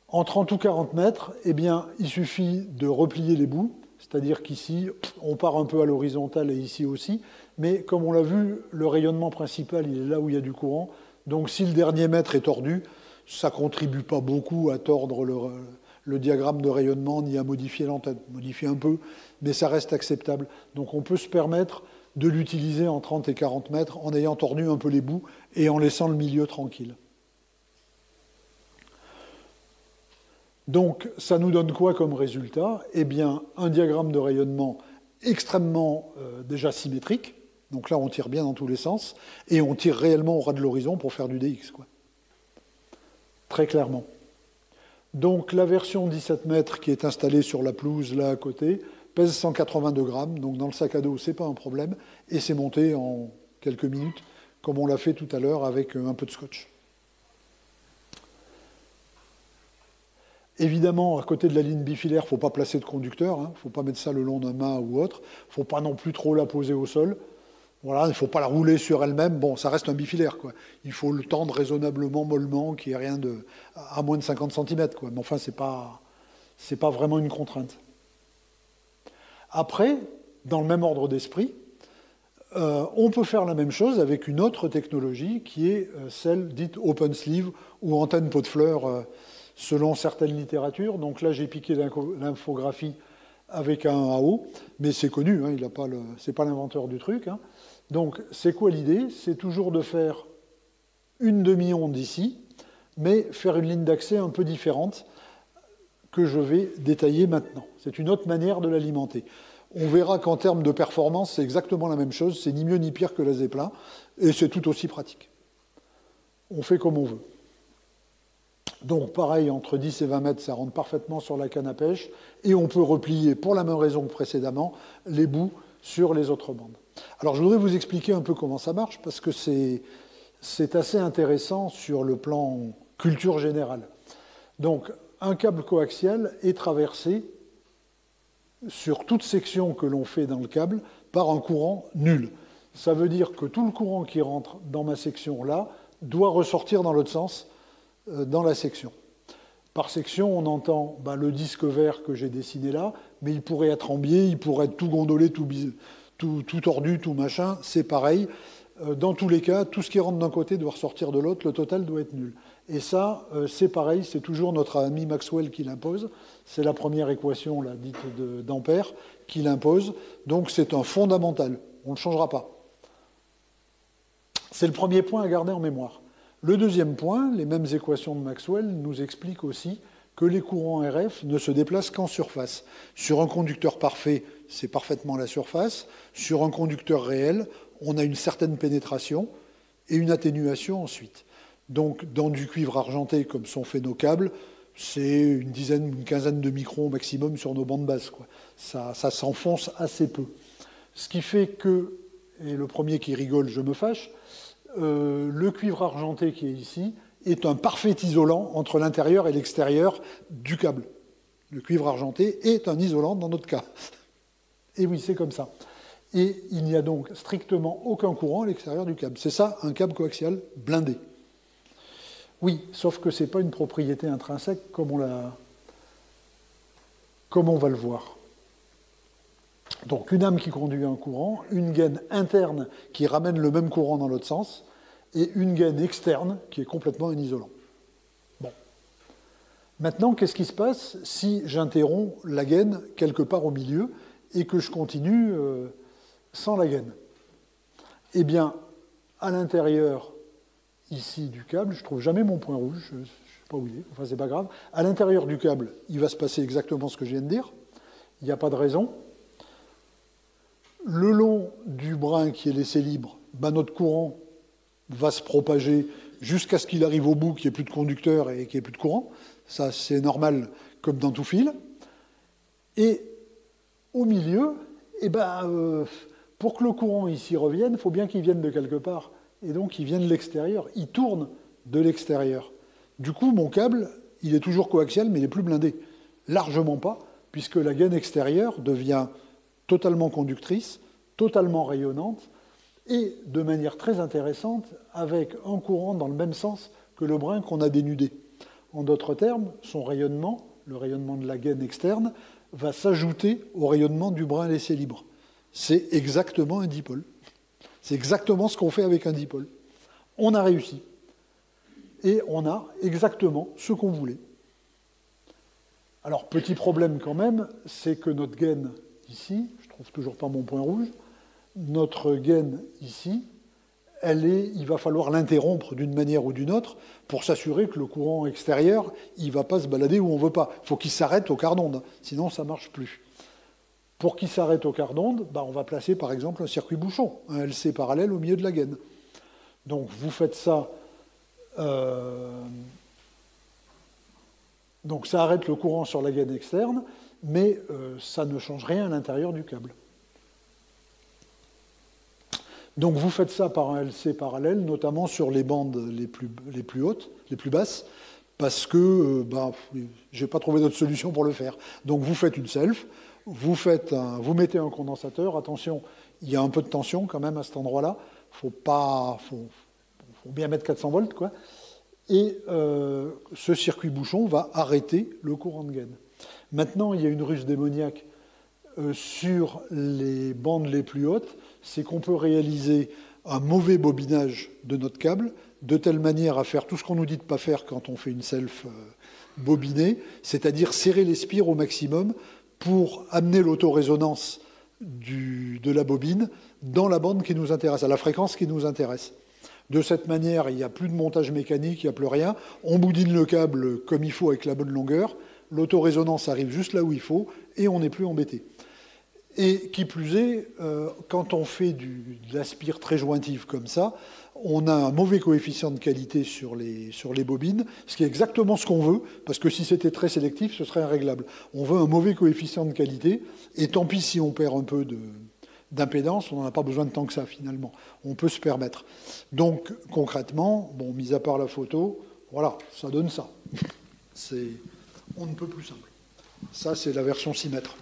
En 30 ou 40 mètres, eh bien, il suffit de replier les bouts, c'est-à-dire qu'ici, on part un peu à l'horizontale et ici aussi, mais comme on l'a vu, le rayonnement principal, il est là où il y a du courant, donc si le dernier mètre est tordu, ça ne contribue pas beaucoup à tordre le diagramme de rayonnement ni à modifier l'antenne. Modifier un peu, mais ça reste acceptable. Donc on peut se permettre de l'utiliser en 30 et 40 mètres en ayant tordu un peu les bouts et en laissant le milieu tranquille. Donc, ça nous donne quoi comme résultat? Eh bien, un diagramme de rayonnement extrêmement déjà symétrique. Donc là, on tire bien dans tous les sens. Et on tire réellement au ras de l'horizon pour faire du DX, quoi. Très clairement. Donc, la version 17 mètres qui est installée sur la pelouse, là à côté, pèse 182 grammes. Donc, dans le sac à dos, ce n'est pas un problème. Et c'est monté en quelques minutes, comme on l'a fait tout à l'heure avec un peu de scotch. Évidemment, à côté de la ligne bifilaire, il ne faut pas placer de conducteur, il ne faut pas mettre ça le long d'un mât ou autre, il ne faut pas non plus trop la poser au sol, voilà, il ne faut pas la rouler sur elle-même, bon, ça reste un bifilaire, quoi. Il faut le tendre raisonnablement, mollement, qu'il n'y ait rien à moins de 50 cm, quoi. Mais enfin, ce n'est pas vraiment une contrainte. Après, dans le même ordre d'esprit, on peut faire la même chose avec une autre technologie qui est celle dite open sleeve ou antenne pot de fleurs, selon certaines littératures. Donc là, j'ai piqué l'infographie avec un AO, mais c'est connu, hein, c'est pas l'inventeur du truc. Hein. Donc, c'est quoi l'idée? C'est toujours de faire une demi-onde ici, mais faire une ligne d'accès un peu différente que je vais détailler maintenant. C'est une autre manière de l'alimenter. On verra qu'en termes de performance, c'est exactement la même chose, c'est ni mieux ni pire que la Zeppelin, et c'est tout aussi pratique. On fait comme on veut. Donc pareil, entre 10 et 20 mètres, ça rentre parfaitement sur la canne à pêche, et on peut replier, pour la même raison que précédemment, les bouts sur les autres bandes. Alors je voudrais vous expliquer un peu comment ça marche, parce que c'est assez intéressant sur le plan culture générale. Donc un câble coaxial est traversé sur toute section que l'on fait dans le câble par un courant nul. Ça veut dire que tout le courant qui rentre dans ma section là doit ressortir dans l'autre sens dans la section. Par section, on entend le disque vert que j'ai dessiné là, mais il pourrait être en biais, il pourrait être tout gondolé, tout tordu, tout machin, c'est pareil. Dans tous les cas, tout ce qui rentre d'un côté doit ressortir de l'autre, le total doit être nul. Et ça, c'est pareil, c'est toujours notre ami Maxwell qui l'impose. C'est la première équation là, dite d'Ampère qui l'impose. Donc c'est un fondamental, on ne le changera pas. C'est le premier point à garder en mémoire. Le deuxième point, les mêmes équations de Maxwell nous expliquent aussi que les courants RF ne se déplacent qu'en surface. Sur un conducteur parfait, c'est parfaitement la surface. Sur un conducteur réel, on a une certaine pénétration et une atténuation ensuite. Donc, dans du cuivre argenté, comme sont faits nos câbles, c'est une quinzaine de microns au maximum sur nos bandes basses, quoi. Ça s'enfonce assez peu. Ce qui fait que, et le premier qui rigole, je me fâche, le cuivre argenté qui est ici est un parfait isolant entre l'intérieur et l'extérieur du câble. Le cuivre argenté est un isolant dans notre cas. Et oui, c'est comme ça. Et il n'y a donc strictement aucun courant à l'extérieur du câble. C'est ça, un câble coaxial blindé. Oui, sauf que ce n'est pas une propriété intrinsèque comme on va le voir. Donc une âme qui conduit un courant, une gaine interne qui ramène le même courant dans l'autre sens, et une gaine externe qui est complètement un isolant. Bon. Maintenant, qu'est-ce qui se passe si j'interromps la gaine quelque part au milieu et que je continue sans la gaine? Eh bien, à l'intérieur ici du câble, je ne trouve jamais mon point rouge, je ne sais pas où il est, enfin c'est pas grave. À l'intérieur du câble, il va se passer exactement ce que je viens de dire, il n'y a pas de raison. Le long du brin qui est laissé libre, notre courant va se propager jusqu'à ce qu'il arrive au bout, qu'il n'y ait plus de conducteur et qu'il n'y ait plus de courant. Ça, c'est normal, comme dans tout fil. Et au milieu, pour que le courant ici revienne, il faut bien qu'il vienne de quelque part. Et donc, il vient de l'extérieur. Il tourne de l'extérieur. Du coup, mon câble, il est toujours coaxial, mais il n'est plus blindé. Largement pas, puisque la gaine extérieure devient totalement conductrice, totalement rayonnante, et de manière très intéressante, avec un courant dans le même sens que le brin qu'on a dénudé. En d'autres termes, son rayonnement, le rayonnement de la gaine externe, va s'ajouter au rayonnement du brin laissé libre. C'est exactement un dipôle. C'est exactement ce qu'on fait avec un dipôle. On a réussi. Et on a exactement ce qu'on voulait. Alors, petit problème quand même, c'est que notre gaine ici, je ne trouve toujours pas mon point rouge, notre gaine ici, il va falloir l'interrompre d'une manière ou d'une autre pour s'assurer que le courant extérieur, il ne va pas se balader où on ne veut pas. Il faut qu'il s'arrête au quart d'onde, sinon ça ne marche plus. Pour qu'il s'arrête au quart d'onde, on va placer par exemple un circuit bouchon, un LC parallèle au milieu de la gaine. Donc vous faites ça, donc ça arrête le courant sur la gaine externe, mais ça ne change rien à l'intérieur du câble. Donc vous faites ça par un LC parallèle, notamment sur les bandes les plus hautes, les plus basses, parce que je n'ai pas trouvé d'autre solution pour le faire. Donc vous faites une self, vous mettez un condensateur, attention, il y a un peu de tension quand même à cet endroit-là, faut bien mettre 400 volts, quoi. Et ce circuit bouchon va arrêter le courant de gaine. Maintenant, il y a une ruse démoniaque sur les bandes les plus hautes, c'est qu'on peut réaliser un mauvais bobinage de notre câble, de telle manière à faire tout ce qu'on nous dit de ne pas faire quand on fait une self bobinée, c'est-à-dire serrer les spires au maximum pour amener l'autorésonance de la bobine dans la bande qui nous intéresse, à la fréquence qui nous intéresse. De cette manière, il n'y a plus de montage mécanique, il n'y a plus rien. On boudine le câble comme il faut avec la bonne longueur. L'autorésonance arrive juste là où il faut et on n'est plus embêté. Et qui plus est, quand on fait de l'aspire très jointive comme ça, on a un mauvais coefficient de qualité sur les bobines, ce qui est exactement ce qu'on veut, parce que si c'était très sélectif, ce serait irréglable. On veut un mauvais coefficient de qualité, et tant pis si on perd un peu d'impédance, on n'en a pas besoin de tant que ça finalement. On peut se permettre. Donc concrètement, bon, mis à part la photo, voilà, ça donne ça. On ne peut plus simple. Ça, c'est la version 6 mètres.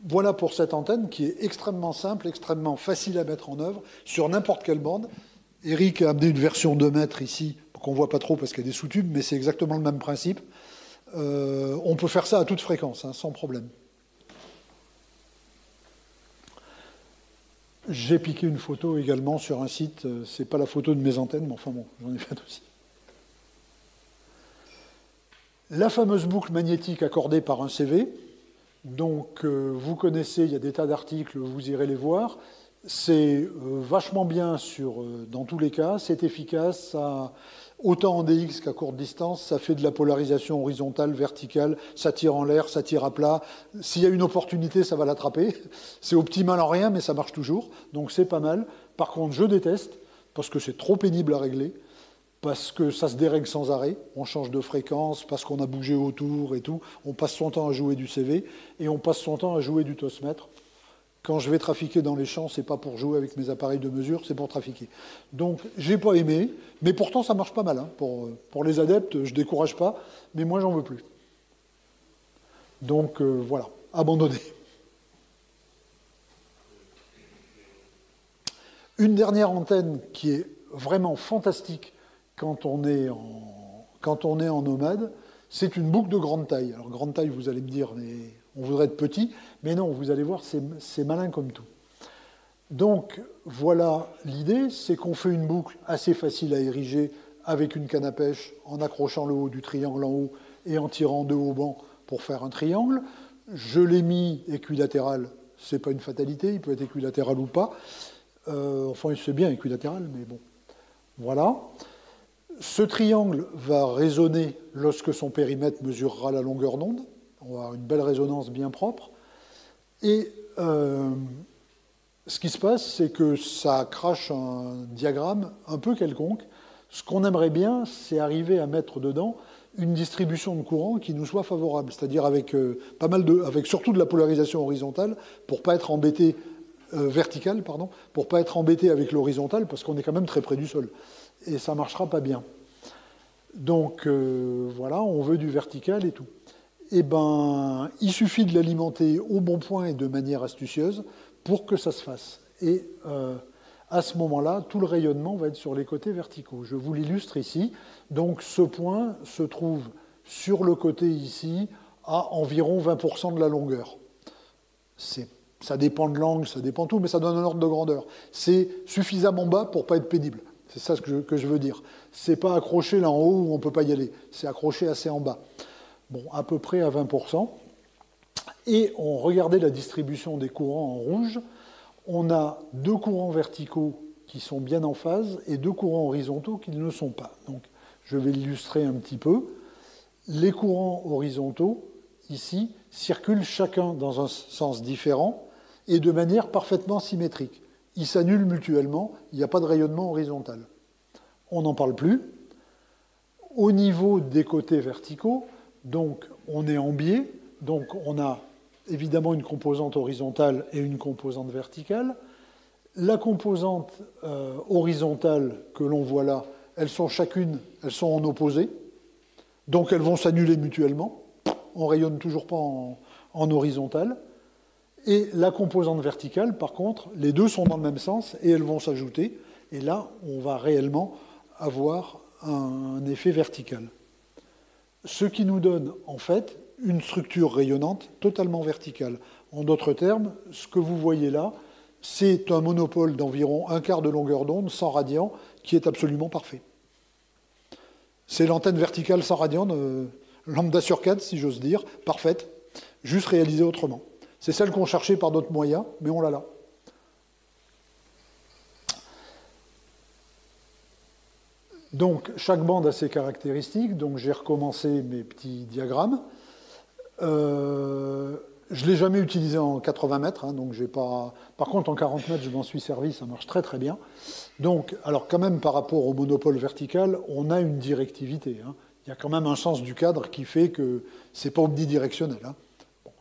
Voilà pour cette antenne qui est extrêmement simple, extrêmement facile à mettre en œuvre sur n'importe quelle bande. Eric a amené une version 2 mètres ici, qu'on ne voit pas trop parce qu'il y a des sous-tubes, mais c'est exactement le même principe. On peut faire ça à toute fréquence, hein, sans problème. J'ai piqué une photo également sur un site, c'est pas la photo de mes antennes, mais enfin bon, j'en ai fait aussi. La fameuse boucle magnétique accordée par un CV. Donc, vous connaissez, il y a des tas d'articles, vous irez les voir. C'est vachement bien dans tous les cas, c'est efficace, ça, autant en DX qu'à courte distance, ça fait de la polarisation horizontale, verticale, ça tire en l'air, ça tire à plat. S'il y a une opportunité, ça va l'attraper. C'est optimal en rien, mais ça marche toujours, donc c'est pas mal. Par contre, je déteste, parce que c'est trop pénible à régler, parce que ça se dérègle sans arrêt, on change de fréquence, parce qu'on a bougé autour et tout, on passe son temps à jouer du CV, et on passe son temps à jouer du tosmètre. Quand je vais trafiquer dans les champs, c'est pas pour jouer avec mes appareils de mesure, c'est pour trafiquer. Donc, j'ai pas aimé, mais pourtant ça marche pas mal. Hein. Pour les adeptes, je décourage pas, mais moi j'en veux plus. Donc, voilà, abandonné. Une dernière antenne qui est vraiment fantastique, quand on est en nomade, c'est une boucle de grande taille. Alors, grande taille, vous allez me dire, mais on voudrait être petit, mais non, vous allez voir, c'est malin comme tout. Donc, voilà l'idée, c'est qu'on fait une boucle assez facile à ériger avec une canne à pêche, en accrochant le haut du triangle en haut et en tirant deux haubans pour faire un triangle. Je l'ai mis équilatéral, c'est pas une fatalité, il peut être équilatéral ou pas. Enfin, c'est bien équilatéral, mais bon. Voilà. Ce triangle va résonner lorsque son périmètre mesurera la longueur d'onde. On va avoir une belle résonance bien propre. Et ce qui se passe, c'est que ça crache un diagramme un peu quelconque. Ce qu'on aimerait bien, c'est arriver à mettre dedans une distribution de courant qui nous soit favorable, c'est-à-dire avec avec surtout de la polarisation horizontale, pour pas être embêté verticale, pardon, pour pas être embêté avec l'horizontale, parce qu'on est quand même très près du sol. Et ça ne marchera pas bien. Donc, voilà, on veut du vertical et tout. Eh bien, il suffit de l'alimenter au bon point et de manière astucieuse pour que ça se fasse. Et à ce moment-là, tout le rayonnement va être sur les côtés verticaux. Je vous l'illustre ici. Donc, ce point se trouve sur le côté ici, à environ 20% de la longueur. Ça dépend de l'angle, ça dépend de tout, mais ça donne un ordre de grandeur. C'est suffisamment bas pour ne pas être pénible. C'est ça que je veux dire. C'est pas accroché là en haut où on ne peut pas y aller. C'est accroché assez en bas. Bon, à peu près à 20%. Et on regardait la distribution des courants en rouge. On a deux courants verticaux qui sont bien en phase et deux courants horizontaux qui ne le sont pas. Donc, je vais l'illustrer un petit peu. Les courants horizontaux, ici, circulent chacun dans un sens différent et de manière parfaitement symétrique. Ils s'annulent mutuellement, il n'y a pas de rayonnement horizontal. On n'en parle plus. Au niveau des côtés verticaux, donc on est en biais, donc on a évidemment une composante horizontale et une composante verticale. La composante horizontale que l'on voit là, elles sont en opposé, donc elles vont s'annuler mutuellement. On ne rayonne toujours pas en horizontal. Et la composante verticale, par contre, les deux sont dans le même sens et elles vont s'ajouter. Et là, on va réellement avoir un effet vertical. Ce qui nous donne, en fait, une structure rayonnante totalement verticale. En d'autres termes, ce que vous voyez là, c'est un monopole d'environ un quart de longueur d'onde, 100 radians, qui est absolument parfait. C'est l'antenne verticale 100 radians, lambda sur 4, si j'ose dire, parfaite, juste réalisée autrement. C'est celle qu'on cherchait par d'autres moyens, mais on l'a là. Donc, chaque bande a ses caractéristiques. Donc, j'ai recommencé mes petits diagrammes. Je ne l'ai jamais utilisé en 80 mètres. Hein, donc j'ai pas... Par contre, en 40 mètres, je m'en suis servi. Ça marche très, très bien. Donc, alors quand même, par rapport au monopôle vertical, on a une directivité. Hein. Il y a quand même un sens du cadre qui fait que ce n'est pas omnidirectionnel. Hein. Bon.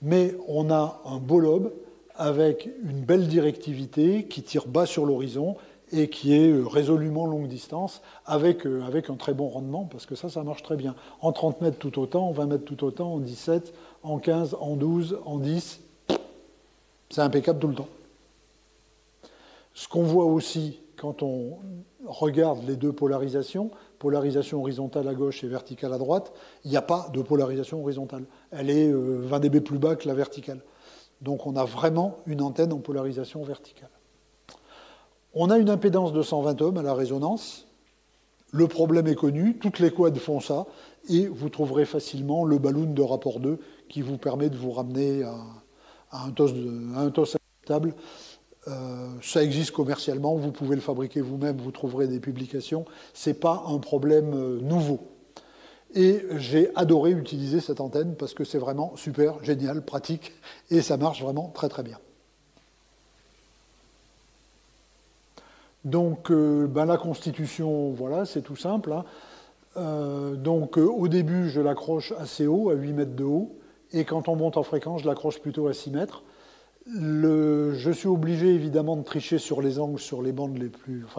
Mais on a un beau lobe avec une belle directivité qui tire bas sur l'horizon et qui est résolument longue distance, avec un très bon rendement, parce que ça marche très bien. En 30 mètres tout autant, en 20 mètres tout autant, en 17, en 15, en 12, en 10, c'est impeccable tout le temps. Ce qu'on voit aussi quand on regarde les deux polarisations, polarisation horizontale à gauche et verticale à droite, il n'y a pas de polarisation horizontale. Elle est 20 dB plus bas que la verticale. Donc on a vraiment une antenne en polarisation verticale. On a une impédance de 120 ohms à la résonance. Le problème est connu, toutes les quads font ça, et vous trouverez facilement le ballon de rapport 2 qui vous permet de vous ramener à un TOS acceptable. Ça existe commercialement, vous pouvez le fabriquer vous-même, vous trouverez des publications. Ce n'est pas un problème nouveau. Et j'ai adoré utiliser cette antenne parce que c'est vraiment super, génial, pratique, et ça marche vraiment très très bien. Donc, la constitution, voilà, c'est tout simple. Hein. Au début, je l'accroche assez haut, à 8 mètres de haut, et quand on monte en fréquence, je l'accroche plutôt à 6 mètres. Je suis obligé, évidemment, de tricher sur les angles, sur les bandes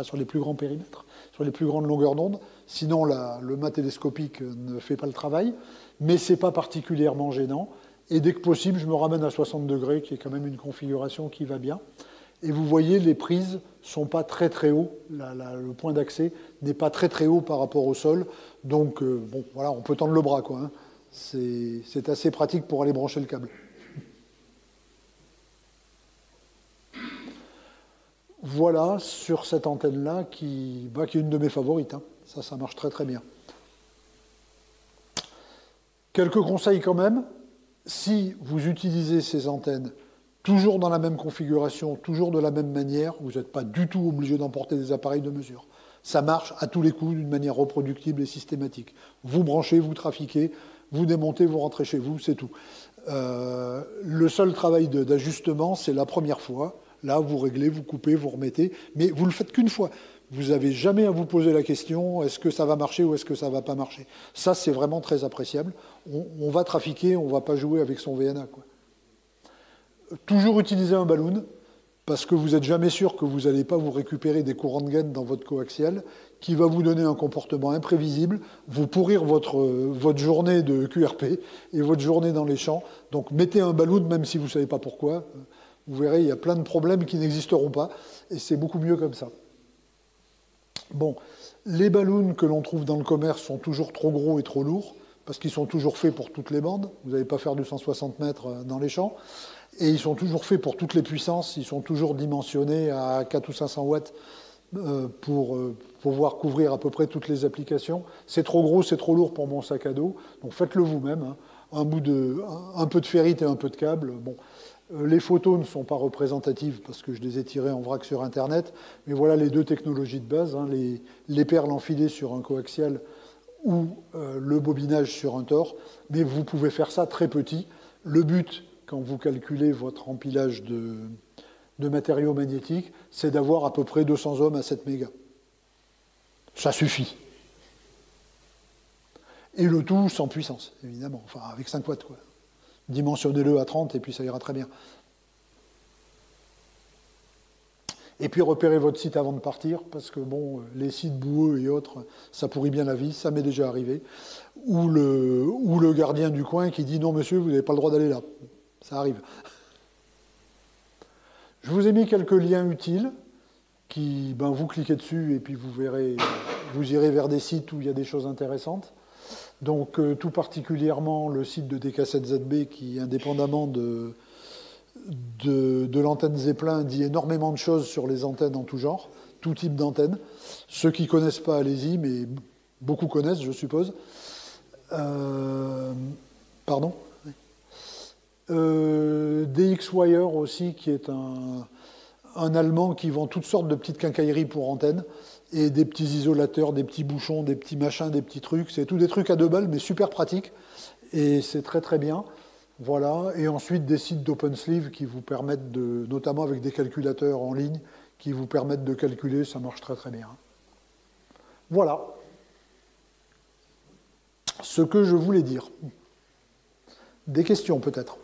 sur les plus grands périmètres, sur les plus grandes longueurs d'onde. Sinon, le mât télescopique ne fait pas le travail, mais ce n'est pas particulièrement gênant. Et dès que possible, je me ramène à 60 degrés, qui est quand même une configuration qui va bien. Et vous voyez, les prises ne sont pas très très hauts. Le point d'accès n'est pas très très haut par rapport au sol. Donc, bon, voilà, on peut tendre le bras, quoi. Hein. C'est assez pratique pour aller brancher le câble. Voilà, sur cette antenne-là, qui est une de mes favorites. Hein. Ça marche très très bien. Quelques conseils quand même. Si vous utilisez ces antennes toujours dans la même configuration, toujours de la même manière, vous n'êtes pas du tout obligé d'emporter des appareils de mesure. Ça marche à tous les coups d'une manière reproductible et systématique. Vous branchez, vous trafiquez, vous démontez, vous rentrez chez vous, c'est tout. Le seul travail d'ajustement, c'est la première fois. Là, vous réglez, vous coupez, vous remettez, mais vous ne le faites qu'une fois. Vous n'avez jamais à vous poser la question, est-ce que ça va marcher ou est-ce que ça ne va pas marcher? Ça, c'est vraiment très appréciable. On va trafiquer, on ne va pas jouer avec son VNA, quoi. Toujours utiliser un ballon, parce que vous n'êtes jamais sûr que vous n'allez pas vous récupérer des courants de gaine dans votre coaxial, qui va vous donner un comportement imprévisible, vous pourrir votre journée de QRP et votre journée dans les champs. Donc mettez un ballon, même si vous ne savez pas pourquoi. Vous verrez, il y a plein de problèmes qui n'existeront pas, et c'est beaucoup mieux comme ça. Bon, les ballons que l'on trouve dans le commerce sont toujours trop gros et trop lourds, parce qu'ils sont toujours faits pour toutes les bandes. Vous n'allez pas faire du 160 mètres dans les champs. Et ils sont toujours faits pour toutes les puissances, ils sont toujours dimensionnés à 4 ou 500 watts pour pouvoir couvrir à peu près toutes les applications. C'est trop gros, c'est trop lourd pour mon sac à dos, donc faites-le vous-même. Hein. Un peu de ferrite et un peu de câble. Bon. Les photos ne sont pas représentatives parce que je les ai tirées en vrac sur Internet, mais voilà les deux technologies de base, hein, les perles enfilées sur un coaxial ou le bobinage sur un tore, mais vous pouvez faire ça très petit. Le but, quand vous calculez votre empilage de matériaux magnétiques, c'est d'avoir à peu près 200 ohms à 7 mégas. Ça suffit. Et le tout sans puissance, évidemment, enfin avec 5 watts, quoi. Dimensionnez-le à 30 et puis ça ira très bien. Et puis repérez votre site avant de partir, parce que bon, les sites boueux et autres, ça pourrit bien la vie, ça m'est déjà arrivé. Ou le gardien du coin qui dit « Non monsieur, vous n'avez pas le droit d'aller là ». Ça arrive. Je vous ai mis quelques liens utiles qui, vous cliquez dessus et puis vous verrez, vous irez vers des sites où il y a des choses intéressantes. Donc tout particulièrement le site de DK7ZB qui, indépendamment de l'antenne Zeppelin, dit énormément de choses sur les antennes en tout genre, tout type d'antennes. Ceux qui ne connaissent pas, allez-y, mais beaucoup connaissent, je suppose. Pardon DXWire aussi, qui est un Allemand qui vend toutes sortes de petites quincailleries pour antennes, et des petits isolateurs, des petits bouchons, des petits machins, des petits trucs. C'est tout des trucs à 2 balles, mais super pratiques. Et c'est très très bien. Voilà. Et ensuite, des sites d'OpenSleeve qui vous permettent de, notamment avec des calculateurs en ligne, qui vous permettent de calculer. Ça marche très très bien. Voilà ce que je voulais dire. Des questions peut-être?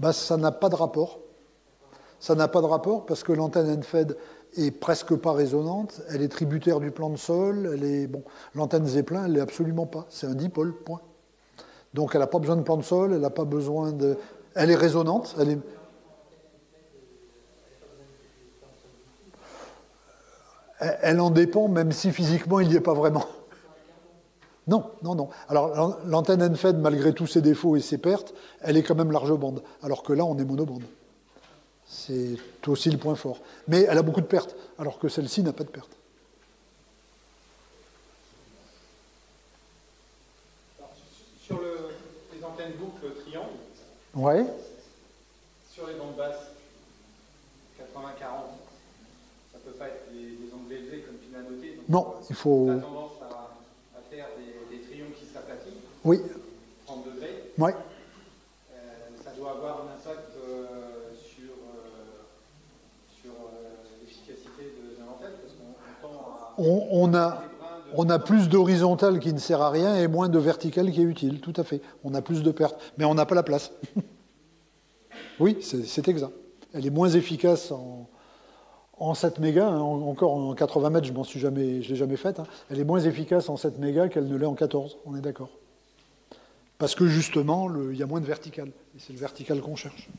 Bah, ça n'a pas de rapport. Ça n'a pas de rapport parce que l'antenne Enfed est presque pas résonante, elle est tributaire du plan de sol, bon, l'antenne Zeppelin, elle l'est absolument pas. C'est un dipôle, point. Donc elle n'a pas besoin de plan de sol, elle n'a pas besoin de. Elle est résonante, elle en dépend, même si physiquement il n'y est pas vraiment. Non, non, non. Alors l'antenne Enfed, malgré tous ses défauts et ses pertes, elle est quand même large bande, alors que là on est monobande. C'est aussi le point fort. Mais elle a beaucoup de pertes, alors que celle-ci n'a pas de pertes. Sur les antennes boucle triangle, ouais. Sur les bandes basses, 80-40, ça ne peut pas être des angles élevés comme tu l'as noté. Donc non, il faut... Tu as tendance à faire des triangles qui s'aplatissent. Oui. 30 degrés. Ouais. Ça doit avoir un impact sur l'efficacité de l'antenne, parce qu'on tend à... On a plus d'horizontale qui ne sert à rien et moins de verticale qui est utile, tout à fait. On a plus de pertes, mais on n'a pas la place. Oui, c'est exact. Elle est moins efficace en 7 mégas, hein, encore en 80 mètres, je ne l'ai jamais faite. Hein. Elle est moins efficace en 7 mégas qu'elle ne l'est en 14, on est d'accord. Parce que justement, il y a moins de verticale. Et c'est le vertical qu'on cherche.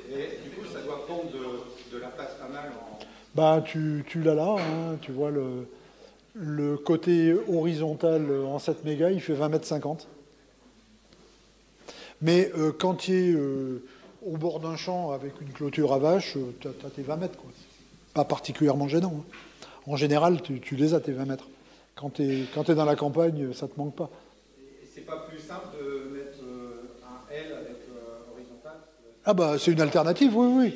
Et du coup, ça doit prendre de la place pas mal en... Bah, tu l'as là, hein, tu vois le côté horizontal en 7 mégas, il fait 20 mètres 50. Mais quand tu es au bord d'un champ avec une clôture à vache, tu as tes 20 mètres. Quoi. Pas particulièrement gênant. Hein. En général, tu les as tes 20 mètres. Quand tu es dans la campagne, ça ne te manque pas. Et c'est pas plus simple de mettre un L avec horizontal? Ah bah c'est une alternative, oui, oui.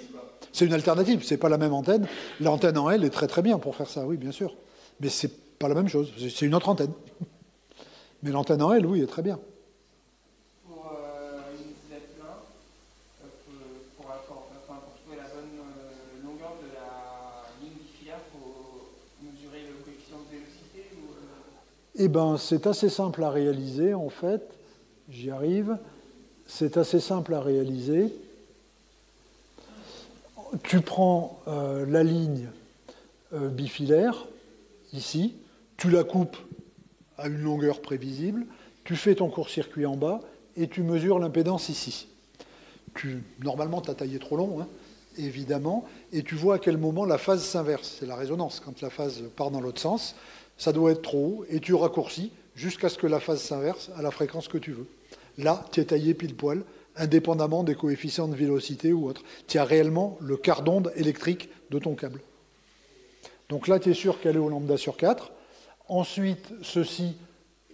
C'est une alternative, c'est pas la même antenne. L'antenne en L est très très bien pour faire ça, oui, bien sûr. Mais c'est pas la même chose, c'est une autre antenne. Mais l'antenne en L, oui, est très bien. Pour une Zeppelin, pour trouver la bonne longueur de la ligne bifilaire, il faut mesurer le coefficient de vélocité ou, Eh bien, c'est assez simple à réaliser, en fait. J'y arrive. C'est assez simple à réaliser. Tu prends la ligne bifilaire, ici, tu la coupes à une longueur prévisible, tu fais ton court-circuit en bas et tu mesures l'impédance ici. Normalement, tu as taillé trop long, hein, évidemment, et tu vois à quel moment la phase s'inverse. C'est la résonance. Quand la phase part dans l'autre sens, ça doit être trop haut, et tu raccourcis jusqu'à ce que la phase s'inverse à la fréquence que tu veux. Là, tu es taillé pile poil, indépendamment des coefficients de vélocité ou autre. Tu as réellement le quart d'onde électrique de ton câble. Donc là, tu es sûr qu'elle est au lambda sur 4. Ensuite, ceci,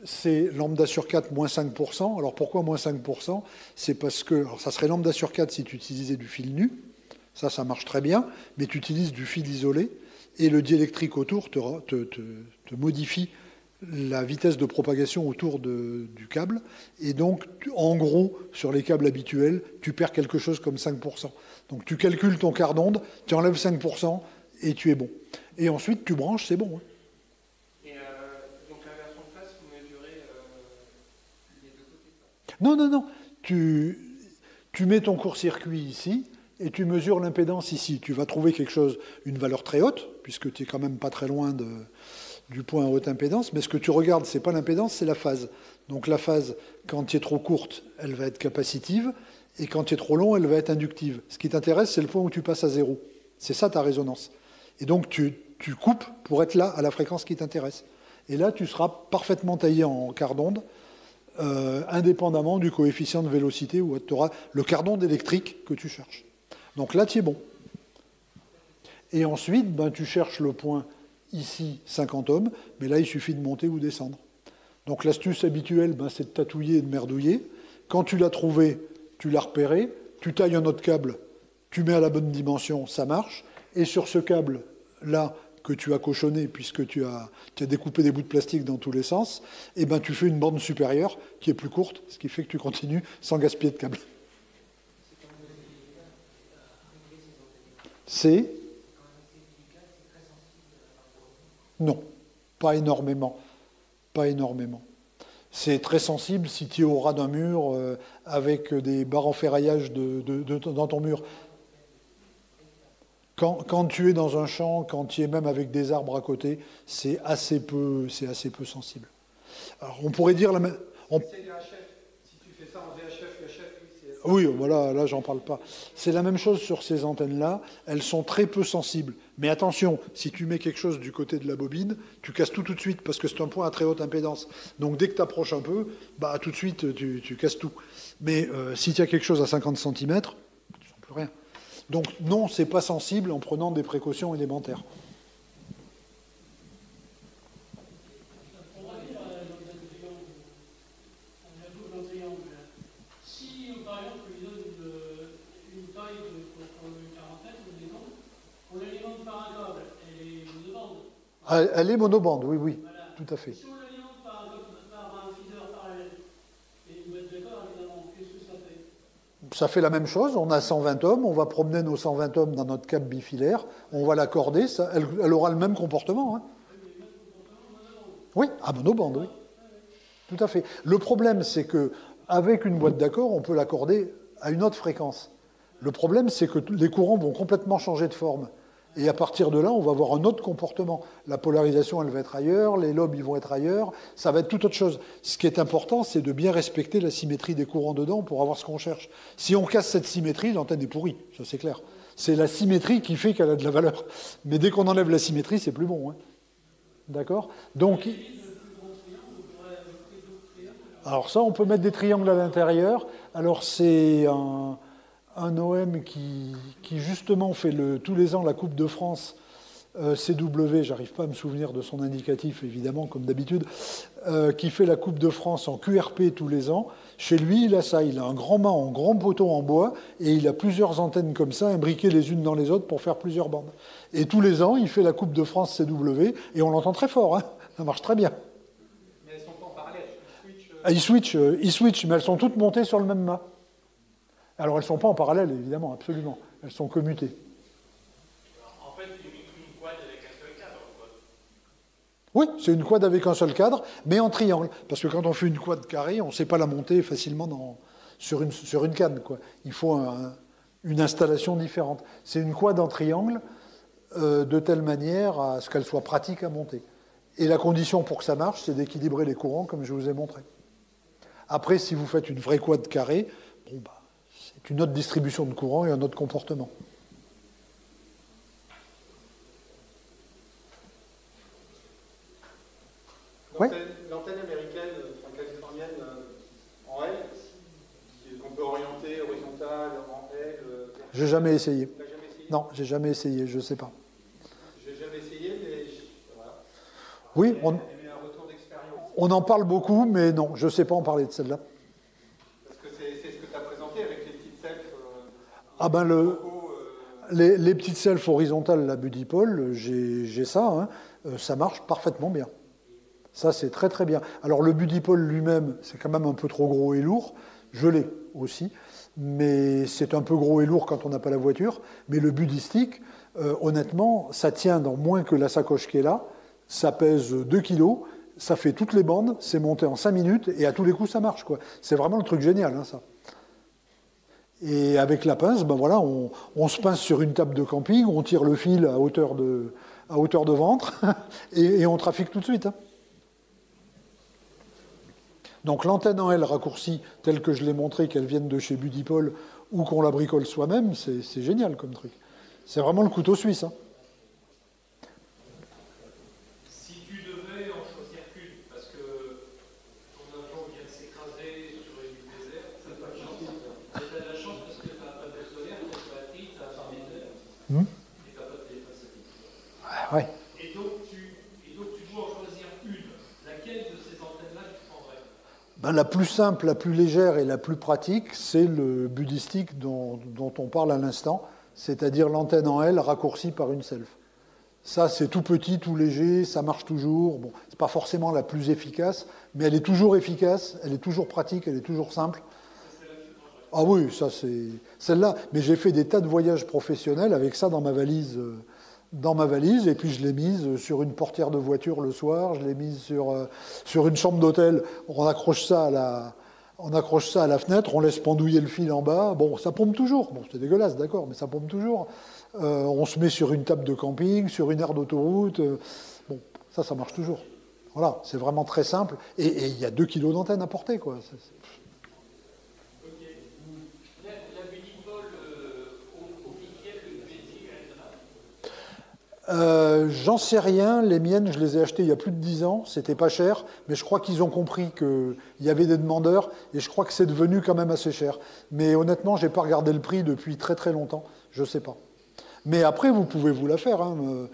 c'est lambda sur 4 moins 5%. Alors pourquoi moins 5%? C'est parce que, alors ça serait lambda sur 4 si tu utilisais du fil nu. Ça marche très bien, mais tu utilises du fil isolé et le diélectrique autour te modifie la vitesse de propagation autour du câble. Et donc, en gros, sur les câbles habituels, tu perds quelque chose comme 5%. Donc tu calcules ton quart d'onde, tu enlèves 5% et tu es bon. Et ensuite, tu branches, c'est bon. Hein. Et donc la version de face, vous mesurez les deux côtés. Non, non, non. Tu mets ton court-circuit ici et tu mesures l'impédance ici. Tu vas trouver quelque chose, une valeur très haute, puisque tu n'es quand même pas très loin du point à haute impédance, mais ce que tu regardes, ce n'est pas l'impédance, c'est la phase. Donc la phase, quand tu es trop courte, elle va être capacitive, et quand tu es trop long, elle va être inductive. Ce qui t'intéresse, c'est le point où tu passes à zéro. C'est ça ta résonance. Et donc, tu coupes pour être là à la fréquence qui t'intéresse. Et là, tu seras parfaitement taillé en quart d'onde, indépendamment du coefficient de vélocité, où tu auras le quart d'onde électrique que tu cherches. Donc là, tu es bon. Et ensuite, ben, tu cherches le point ici, 50 ohms, mais là, il suffit de monter ou descendre. Donc l'astuce habituelle, ben, c'est de tatouiller et de merdouiller. Quand tu l'as trouvé, tu l'as repéré, tu tailles un autre câble, tu mets à la bonne dimension, ça marche. Et sur ce câble-là que tu as cochonné, puisque tu as découpé des bouts de plastique dans tous les sens, eh ben, tu fais une bande supérieure qui est plus courte, ce qui fait que tu continues sans gaspiller de câble. C'est... Non, pas énormément. Pas énormément. C'est très sensible si tu es au ras d'un mur avec des barres en ferraillage dans ton mur. Quand tu es dans un champ, quand tu es même avec des arbres à côté, c'est assez peu sensible. Alors on pourrait dire la même... C'est VHF. Si tu fais ça en VHF, oui, voilà, là j'en parle pas. C'est la même chose sur ces antennes-là. Elles sont très peu sensibles. Mais attention, si tu mets quelque chose du côté de la bobine, tu casses tout de suite parce que c'est un point à très haute impédance. Donc dès que tu approches un peu, bah tout de suite tu casses tout. Mais si tu as quelque chose à 50 cm, tu ne sens plus rien. Donc non, c'est pas sensible en prenant des précautions élémentaires. Elle est monobande, oui, oui, voilà. Tout à fait. Si on l'alimente par un feeder parallèle et une boîte d'accord, évidemment, qu'est-ce que ça fait? Ça fait la même chose, on a 120 ohms, on va promener nos 120 ohms dans notre câble bifilaire, on va l'accorder, elle aura le même comportement. Hein. Oui, à monobande, oui. Tout à fait. Le problème, c'est qu'avec une boîte d'accord, on peut l'accorder à une autre fréquence. Le problème, c'est que les courants vont complètement changer de forme. Et à partir de là, on va avoir un autre comportement. La polarisation, elle va être ailleurs, les lobes, ils vont être ailleurs, ça va être toute autre chose. Ce qui est important, c'est de bien respecter la symétrie des courants dedans pour avoir ce qu'on cherche. Si on casse cette symétrie, l'antenne est pourrie, ça c'est clair. C'est la symétrie qui fait qu'elle a de la valeur. Mais dès qu'on enlève la symétrie, c'est plus bon. Hein. D'accord ? Donc... Alors ça, on peut mettre des triangles à l'intérieur. Alors c'est un OM qui justement fait tous les ans la Coupe de France CW, j'arrive pas à me souvenir de son indicatif évidemment comme d'habitude, qui fait la Coupe de France en QRP tous les ans. Chez lui, il a ça, il a un grand mât en grand poteau en bois et il a plusieurs antennes comme ça imbriquées les unes dans les autres pour faire plusieurs bandes. Et tous les ans, il fait la Coupe de France CW et on l'entend très fort, hein, ça marche très bien. Mais elles sont pas en parallèle, ils switchent, mais elles sont toutes montées sur le même mât. Alors, elles ne sont pas en parallèle, évidemment, absolument. Elles sont commutées. En fait, c'est une quad avec un seul cadre, quoi. Oui, c'est une quad avec un seul cadre, mais en triangle. Parce que quand on fait une quad carrée, on ne sait pas la monter facilement sur une canne, quoi. Il faut une installation différente. C'est une quad en triangle, de telle manière à ce qu'elle soit pratique à monter. Et la condition pour que ça marche, c'est d'équilibrer les courants, comme je vous ai montré. Après, si vous faites une vraie quad carrée, bon, bah, c'est une autre distribution de courant et un autre comportement. L'antenne américaine, enfin californienne, en L, qu'on peut orienter horizontale, en L. J'ai jamais essayé. T'as jamais essayé? Non, j'ai jamais essayé, je ne sais pas. J'ai jamais essayé, mais voilà. Oui, un retour d'expérience. On en parle beaucoup, mais non, je ne sais pas en parler de celle-là. Ah ben les petites selfs horizontales, la Budipole, j'ai ça, hein, ça marche parfaitement bien. Ça, c'est très très bien. Alors le Budipole lui-même, c'est quand même un peu trop gros et lourd. Je l'ai aussi, mais c'est un peu gros et lourd quand on n'a pas la voiture. Mais le Budistick, honnêtement, ça tient dans moins que la sacoche qui est là. Ça pèse 2 kilos, ça fait toutes les bandes, c'est monté en 5 minutes, et à tous les coups, ça marche, quoi. C'est vraiment le truc génial, hein, ça. Et avec la pince, ben voilà, on se pince sur une table de camping, on tire le fil à hauteur de ventre et on trafique tout de suite. Hein. Donc l'antenne en L raccourcie, telle que je l'ai montré, qu'elle vienne de chez Budipole ou qu'on la bricole soi-même, c'est génial comme truc. C'est vraiment le couteau suisse. Hein. Ouais. Et donc, tu dois en choisir une. Laquelle de ces antennes-là tu prendrais? Ben, la plus simple, la plus légère et la plus pratique, c'est le Budistic dont on parle à l'instant, c'est-à-dire l'antenne en L raccourcie par une self. Ça, c'est tout petit, tout léger, ça marche toujours. Bon, c'est pas forcément la plus efficace, mais elle est toujours efficace, elle est toujours pratique, elle est toujours simple. Ah oui, ça c'est celle-là. Mais j'ai fait des tas de voyages professionnels avec ça dans ma valise, et puis je l'ai mise sur une portière de voiture le soir, je l'ai mise sur une chambre d'hôtel. On accroche ça à la fenêtre, on laisse pendouiller le fil en bas. Bon, ça pompe toujours. Bon, c'est dégueulasse, d'accord, mais ça pompe toujours. On se met sur une table de camping, sur une aire d'autoroute. Bon, ça marche toujours. Voilà, c'est vraiment très simple. Et il y a 2 kilos d'antenne à porter, quoi. La Budipol officielle de Béziers, J'en sais rien. Les miennes, je les ai achetées il y a plus de 10 ans. C'était pas cher, mais je crois qu'ils ont compris qu'il y avait des demandeurs et je crois que c'est devenu quand même assez cher. Mais honnêtement, j'ai pas regardé le prix depuis très très longtemps. Je sais pas. Mais après, vous pouvez vous la faire. Hein.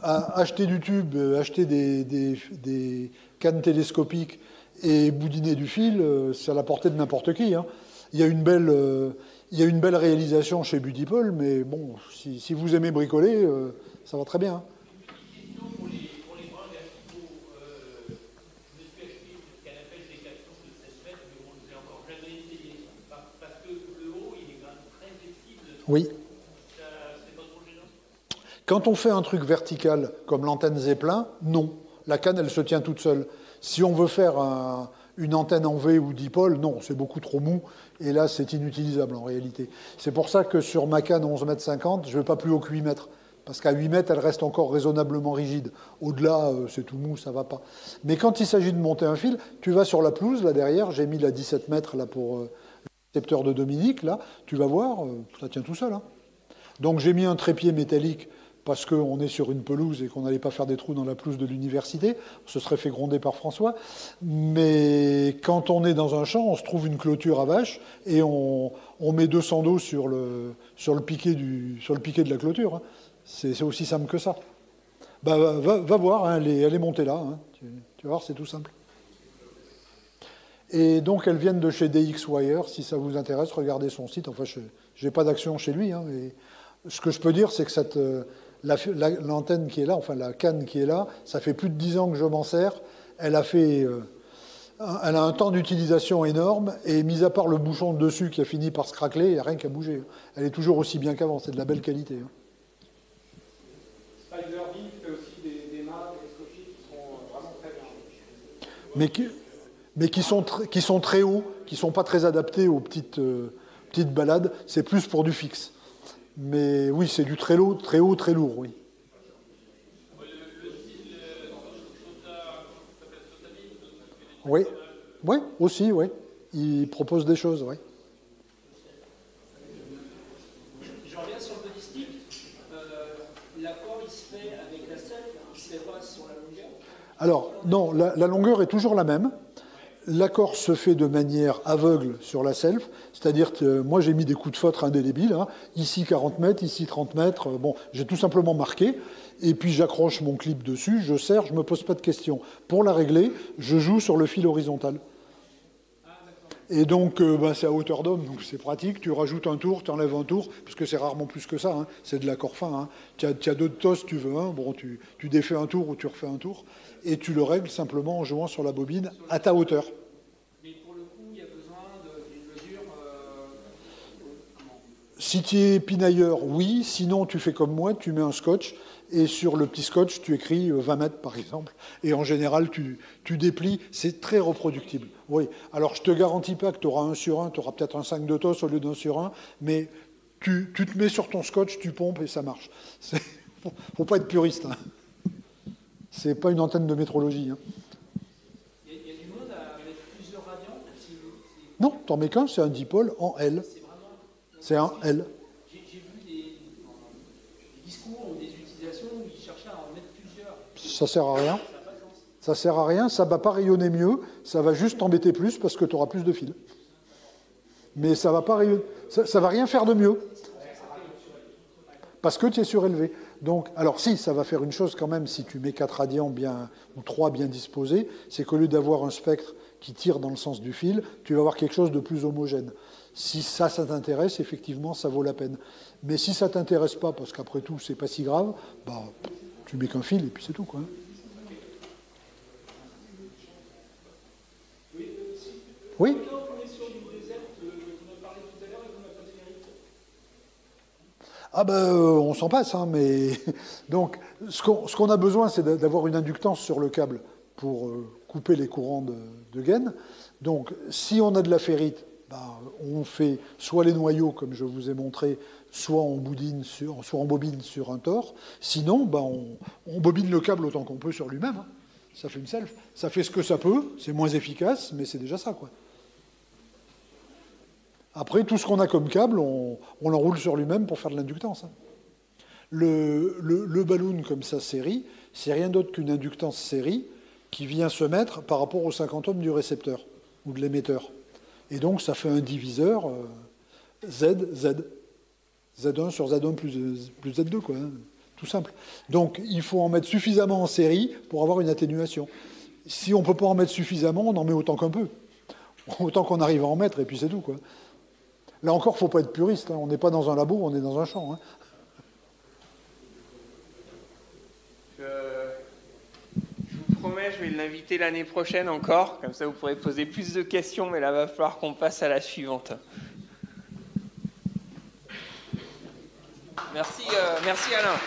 Acheter du tube, acheter des cannes télescopiques et boudiner du fil, c'est à la portée de n'importe qui. Hein. Il y a une belle réalisation chez Budipol, mais bon, si vous aimez bricoler, ça va très bien. Hein. pour les bringues à pivot, je me suis acheté une canne à pêche Décathlon de 16 mètres, mais bon, je l'ai encore jamais essayé. Parce que le haut, il est quand même très flexible. Oui. C'est pas trop gênant? Quand on fait un truc vertical, comme l'antenne Zeppelin, non. La canne, elle se tient toute seule. Si on veut faire une antenne en V ou dipôle, non, c'est beaucoup trop mou. Et là, c'est inutilisable en réalité. C'est pour ça que sur ma canne 11,50 mètres, je ne vais pas plus haut que 8 mètres. Parce qu'à 8 mètres, elle reste encore raisonnablement rigide. Au-delà, c'est tout mou, ça ne va pas. Mais quand il s'agit de monter un fil, tu vas sur la pelouse, là derrière, j'ai mis la 17 mètres là, pour le récepteur de Dominique, là, tu vas voir, ça tient tout seul. Hein. Donc j'ai mis un trépied métallique parce qu'on est sur une pelouse et qu'on n'allait pas faire des trous dans la pelouse de l'université. On se serait fait gronder par François. Mais quand on est dans un champ, on se trouve une clôture à vache et on met 200 d'eau sur le piquet de la clôture. Hein. C'est aussi simple que ça. Bah, va voir, hein, elle est montée là. Hein. Tu vas voir, c'est tout simple. Et donc, elles viennent de chez DXWire. Si ça vous intéresse, regardez son site. Enfin, je n'ai pas d'action chez lui. Hein, mais ce que je peux dire, c'est que l'antenne qui est là, enfin la canne qui est là, ça fait plus de 10 ans que je m'en sers. Elle a un temps d'utilisation énorme. Et mis à part le bouchon de dessus qui a fini par se craqueler, il n'y a rien qu'à bouger. Elle est toujours aussi bien qu'avant. C'est de la belle qualité. Hein. Spider-Bee fait aussi des mâts télescopiques qui sont vraiment très bien. Mais qui sont très hauts, qui ne sont pas très adaptés aux petites balades. C'est plus pour du fixe. Mais oui, c'est du très haut, très lourd, oui. Oui, oui, aussi, oui. Il propose des choses, oui. Je reviens sur le Budistic. L'accord, il se fait avec la self, il se fait pas sur la longueur. Alors, non, la longueur est toujours la même. L'accord se fait de manière aveugle sur la self, c'est-à-dire que moi j'ai mis des coups de feutre indélébiles, hein. Ici 40 mètres, ici 30 mètres, bon, j'ai tout simplement marqué, et puis j'accroche mon clip dessus, je serre, je ne me pose pas de questions. Pour la régler, je joue sur le fil horizontal. Et donc c'est à hauteur d'homme, donc c'est pratique, tu rajoutes un tour, tu enlèves un tour, parce que c'est rarement plus que ça, hein. C'est de l'accord fin. Hein. Tu as 2 tosses, tu veux un, bon, tu défais un tour ou tu refais un tour, et tu le règles simplement en jouant sur la bobine à ta hauteur. Mais pour le coup, il y a besoin d'une mesure... Si tu es pinailleur, oui, sinon tu fais comme moi, tu mets un scotch, et sur le petit scotch, tu écris 20 mètres par exemple, et en général tu déplies, c'est très reproductible. Oui, alors je te garantis pas que tu auras 1 sur 1, tu auras peut-être un 5 de tosse au lieu d'1 sur 1, mais tu te mets sur ton scotch, tu pompes et ça marche. Faut pas être puriste. Hein. C'est pas une antenne de métrologie. Hein. Il y a du monde à mettre plusieurs radians Non, t'en mets qu'un, c'est un dipôle en L. C'est un L. J'ai vu des discours ou des utilisations où ils cherchaient à en mettre plusieurs. Ça sert à rien. Ça sert à rien, ça va pas rayonner mieux, ça va juste t'embêter plus parce que tu auras plus de fils. Mais ça va pas rayonner, ça va rien faire de mieux. parce que tu es surélevé. Donc, alors si, ça va faire une chose quand même, si tu mets 4 radians bien, ou 3 bien disposés, c'est qu'au lieu d'avoir un spectre qui tire dans le sens du fil, tu vas avoir quelque chose de plus homogène. Si ça t'intéresse, effectivement, ça vaut la peine. Mais si ça t'intéresse pas, parce qu'après tout, c'est pas si grave, bah, tu mets qu'un fil et puis c'est tout, quoi. Oui. Ah ben, on s'en passe, hein, mais... Donc, ce qu'on a besoin, c'est d'avoir une inductance sur le câble pour couper les courants de gaine. Donc, si on a de la ferrite, ben, on fait soit les noyaux, comme je vous ai montré, soit on bobine sur un tore. Sinon, ben, on bobine le câble autant qu'on peut sur lui-même. Hein. Ça fait une self. Ça fait ce que ça peut, c'est moins efficace, mais c'est déjà ça, quoi. Après, tout ce qu'on a comme câble, on l'enroule sur lui-même pour faire de l'inductance. Hein. Le ballon comme ça, série, c'est rien d'autre qu'une inductance série qui vient se mettre par rapport au 50 ohms du récepteur ou de l'émetteur. Et donc, ça fait un diviseur Z. Z1 sur Z1 plus Z2, quoi. Hein. Tout simple. Donc, il faut en mettre suffisamment en série pour avoir une atténuation. Si on ne peut pas en mettre suffisamment, on en met autant qu'un peu. Autant qu'on arrive à en mettre, et puis c'est tout, quoi. Là encore, il ne faut pas être puriste. Hein. On n'est pas dans un labo, on est dans un champ. Hein. Je vous promets, je vais l'inviter l'année prochaine encore. Comme ça, vous pourrez poser plus de questions, mais là, il va falloir qu'on passe à la suivante. Merci Alain.